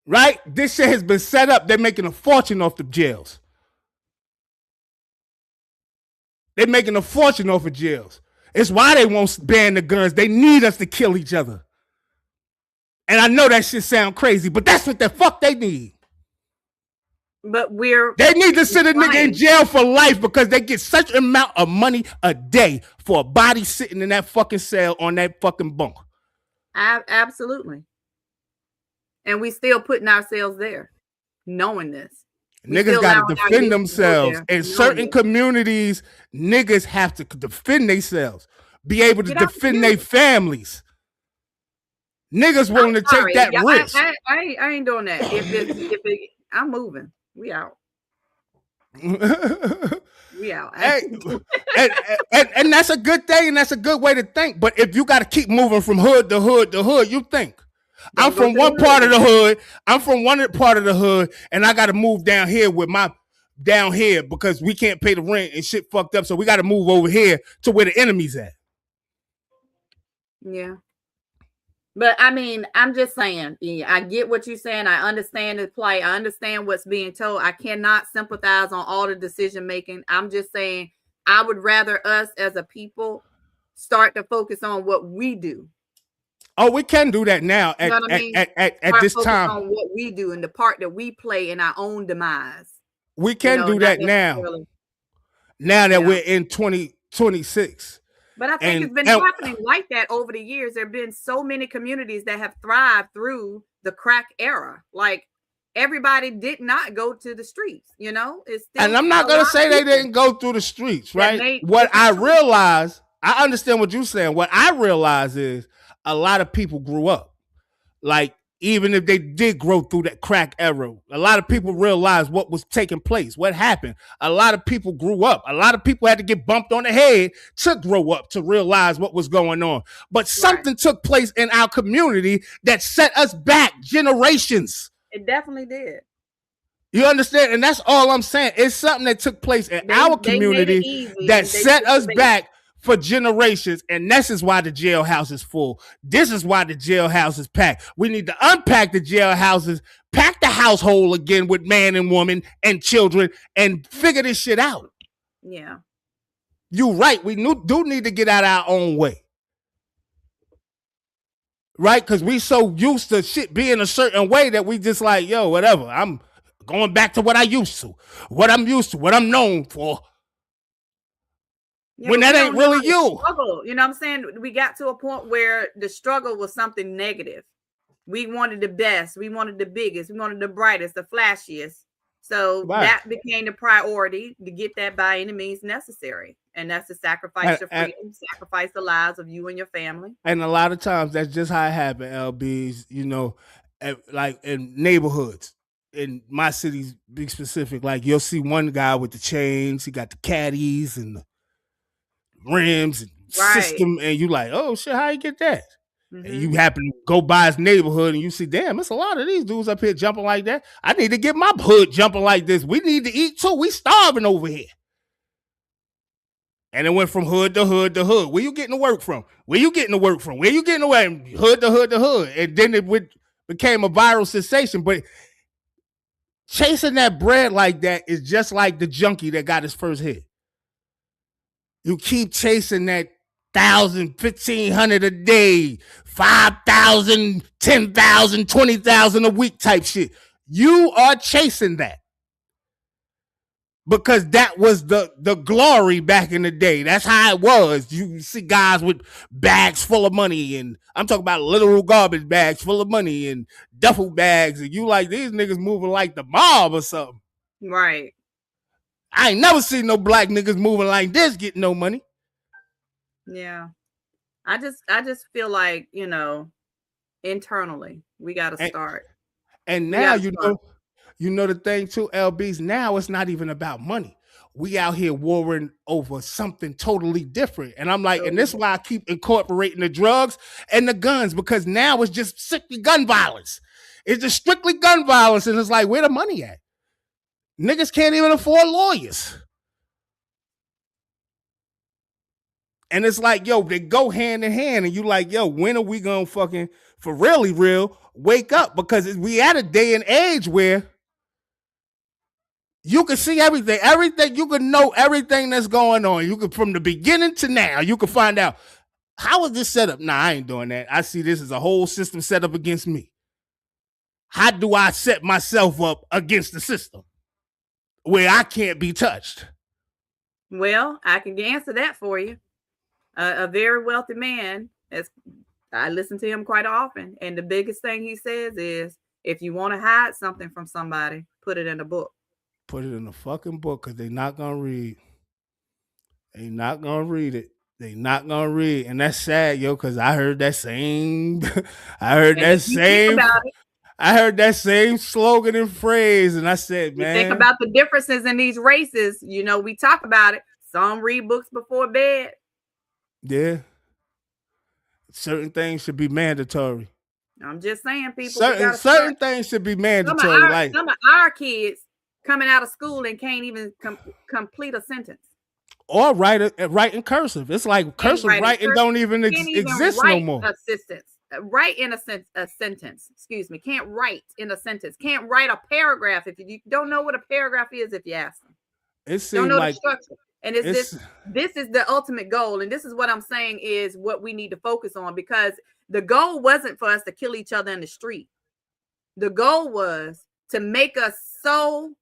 Right? This shit has been set up. They're making a fortune off the jails. They're making a fortune off of jails. It's why they won't ban the guns. They need us to kill each other. And I know that shit sound crazy, but that's what the fuck they need. But they need to sit a nigga in jail for life because they get such an amount of money a day for a body sitting in that fucking cell on that fucking bunk. Absolutely. And we still putting ourselves there, knowing this. Niggas got to defend themselves. In certain communities, niggas have to defend themselves, be able to defend their families. Niggas willing to take that risk. I ain't doing that. I'm moving. We out. We out. And that's a good thing, and that's a good way to think. But if you got to keep moving from hood to hood to hood, you think. I'm from one part of the hood. I'm from one part of the hood, and I got to move down here with my down here because we can't pay the rent and shit fucked up. So we got to move over here to where the enemy's at. Yeah. But I mean, I'm just saying, I get what you're saying. I understand the plight. I understand what's being told. I cannot sympathize on all the decision making. I'm just saying, I would rather us as a people start to focus on what we do. Oh, we can do that now at, You know what I mean? at this time. On what we do and the part that we play in our own demise. We can do that now. Now that we're in 2026. But I think it's been happening like that over the years. There have been so many communities that have thrived through the crack era. Like everybody did not go to the streets, you know? It's still, and I'm not going to say they didn't go through the streets, right? What I realize, I understand what you're saying. What I realize is a lot of people grew up. Like, even if they did grow through that crack era, a lot of people realized what was taking place, what happened. A lot of people grew up. A lot of people had to get bumped on the head to grow up, to realize what was going on. But something took place in our community that set us back generations. It definitely did. You understand? And that's all I'm saying. It's something that took place in our community that set us back for generations, and this is why the jailhouse is full. This is why the jailhouse is packed. We need to unpack the jailhouses, pack the household again with man and woman and children, and figure this shit out. Yeah. You're right. We do need to get out our own way. Right? Because we so used to shit being a certain way that we just like, yo, whatever. I'm going back to what I used to, what I'm used to, what I'm known for. Yeah, when that ain't really you. Struggle, you know what I'm saying? We got to a point where the struggle was something negative. We wanted the best. We wanted the biggest. We wanted the brightest, the flashiest. So that became the priority to get that by any means necessary. And that's to sacrifice your freedom, sacrifice the lives of you and your family. And a lot of times that's just how it happened, LBs, you know, like in neighborhoods. In my city, be specific, like you'll see one guy with the chains, he got the caddies and the rims and system, and you like, oh shit, how you get that? And you happen to go by his neighborhood and you see, damn, it's a lot of these dudes up here jumping like that. I need to get my hood jumping like this. We need to eat too. We starving over here. And it went from hood to hood to hood. Where you getting to work from? Where you getting to work from? Where you getting away? Hood to hood to hood. And then it became a viral sensation. But chasing that bread like that is just like the junkie that got his first hit. You keep chasing that 1,000, 1,500 a day, 5,000, 10,000, 20,000 a week type shit. You are chasing that because that was the glory back in the day. That's how it was. You see guys with bags full of money, and I'm talking about literal garbage bags full of money and duffel bags, and you like, these niggas moving like the mob or something. Right. I ain't never seen no black niggas moving like this getting no money. Yeah. I just feel like, you know, internally we got to start. And now you know the thing too, LBs, now it's not even about money. We out here warring over something totally different. And I'm like, and this is why I keep incorporating the drugs and the guns, because now it's just strictly gun violence. It's just strictly gun violence, and it's like, where the money at? Niggas can't even afford lawyers. And it's like, yo, they go hand in hand. And you like, yo, when are we going to fucking, for really real, wake up? Because we at a day and age where you can see everything. Everything, you can know everything that's going on. You can, from the beginning to now, you can find out, how is this set up? Nah, I ain't doing that. I see this as a whole system set up against me. How do I set myself up against the system where I can't be touched? Well, I can answer that for you. A very wealthy man, as I listen to him quite often, and the biggest thing he says is, if you want to hide something from somebody, put it in a book. Put it in a fucking book, because they're not going to read. They not going to read it. They not going to read. And that's sad, yo, because I heard that same, I heard that same slogan and phrase. And I said, man. Think about the differences in these races. You know, we talk about it. Some read books before bed. Yeah. Certain things should be mandatory. I'm just saying, people. Certain things should be mandatory. Some of our kids coming out of school and can't even complete a sentence. Or write in cursive. It's like cursive writing don't even exist no more. Write in a sentence. Excuse me. Can't write in a sentence. Can't write a paragraph. If you don't know what a paragraph is, if you ask them, it seems like the structure. And this is the ultimate goal. And this is what I'm saying is what we need to focus on, because the goal wasn't for us to kill each other in the street. The goal was to make us so,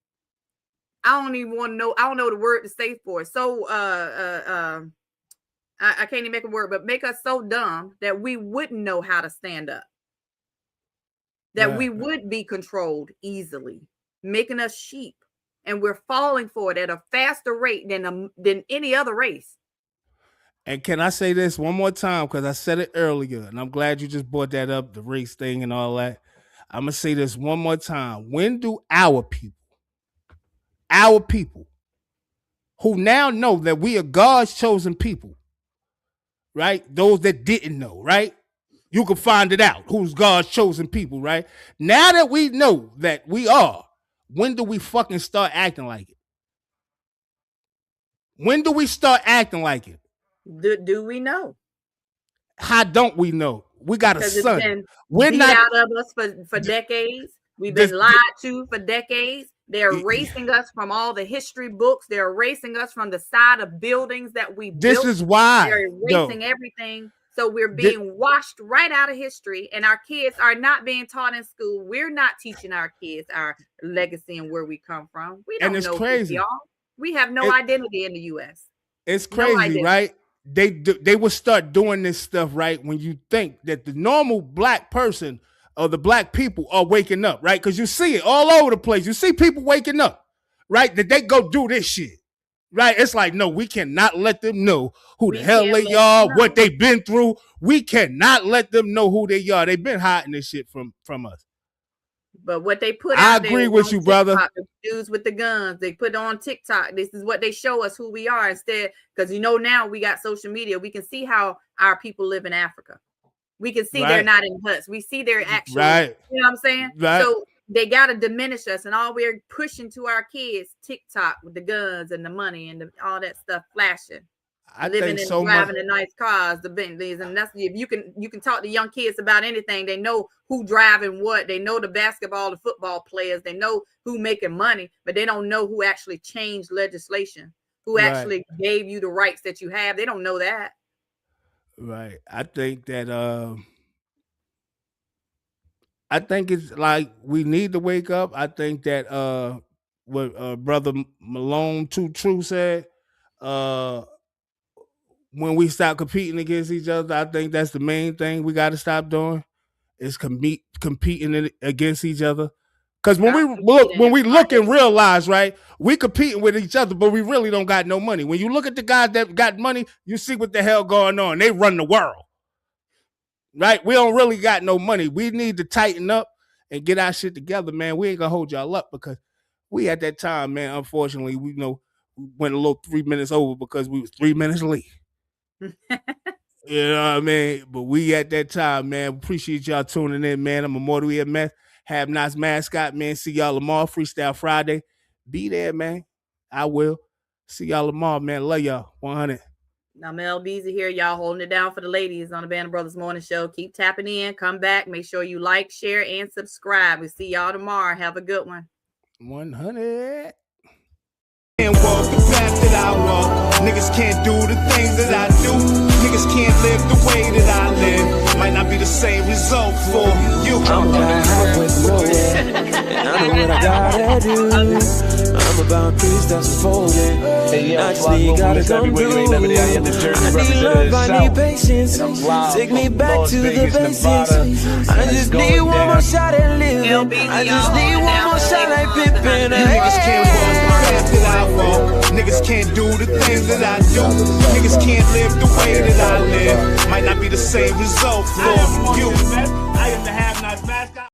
I don't even want to know, I don't know the word to say for it. So I can't even make a word, but make us so dumb that we wouldn't know how to stand up. That we would be controlled easily, making us sheep. And we're falling for it at a faster rate than any other race. And can I say this one more time? Because I said it earlier, and I'm glad you just brought that up, the race thing and all that. I'm going to say this one more time. When do our people who now know that we are God's chosen people, right? Those that didn't know, right? You can find it out who's God's chosen people, right? Now that we know that we are, when do we fucking start acting like it? When do we start acting like it? Do we know? How don't we know? We got a son. We're not out of us for decades. We've been lied to for decades. They're erasing us from all the history books. They're erasing us from the side of buildings that we built. This is why they're erasing everything. So we're being washed right out of history, and our kids are not being taught in school. We're not teaching our kids our legacy and where we come from. We don't know crazy. Who we are. We have no identity in the U.S. It's crazy, right? They will start doing this stuff, right? When you think that the normal black person or the black people are waking up, right? Because you see it all over the place. You see people waking up, right? That they go do this shit, right? It's like, no, we cannot let them know who the hell they are, what they've been through. We cannot let them know who they are. They've been hiding this shit from us. But what they put I out there, agree with you, brother. The dudes with the guns, they put on TikTok. This is what they show us who we are instead. Because now we got social media. We can see how our people live in Africa. We can see they're not in huts. We see they're actually, you know what I'm saying? Right. So they got to diminish us. And all we're pushing to our kids, TikTok with the guns and the money and all that stuff flashing. Living and driving the nice cars, the Bentleys, and that's if you can talk to young kids about anything. They know who driving what. They know the basketball, the football players. They know who making money, but they don't know who actually changed legislation, who actually gave you the rights that you have. They don't know that. Right. I think that I think it's like we need to wake up. I think that what Brother Malone Too True said. When we stop competing against each other, I think that's the main thing we got to stop doing is competing against each other. Because when we look and realize, right, we competing with each other, but we really don't got no money. When you look at the guys that got money, you see what the hell going on. They run the world, right? We don't really got no money. We need to tighten up and get our shit together, man. We ain't gonna hold y'all up because we at that time, man. Unfortunately, we went a little 3 minutes over because we was 3 minutes late. You know what I mean? But we at that time, man. Appreciate y'all tuning in, man. I'm Immortal EMS, Have Nots mascot, man. See y'all tomorrow, Freestyle Friday. Be there, man. I will. See y'all tomorrow, man. Love y'all. 100. Now, Mel Beasley here. Y'all holding it down for the ladies on the Band of Brothers Morning Show. Keep tapping in. Come back. Make sure you like, share, and subscribe. We'll see y'all tomorrow. Have a good one. 100. Can't walk the path that I walk. Niggas can't do the things that I do. Niggas can't live the way that I live. Might not be the same result for you. I'm back with more, and I know what I gotta do. I'm about 3 steps forward. I just need gotta come through. I need love, I need patience. Take me back to the basics. I just need one more shot at living. I just need one more shot like Pippin. Niggas can't walk the path that I walk. Niggas can't do the things that I do. Niggas can't live the way that I live. Might not be the same result for you. I am the Have Nots mascot.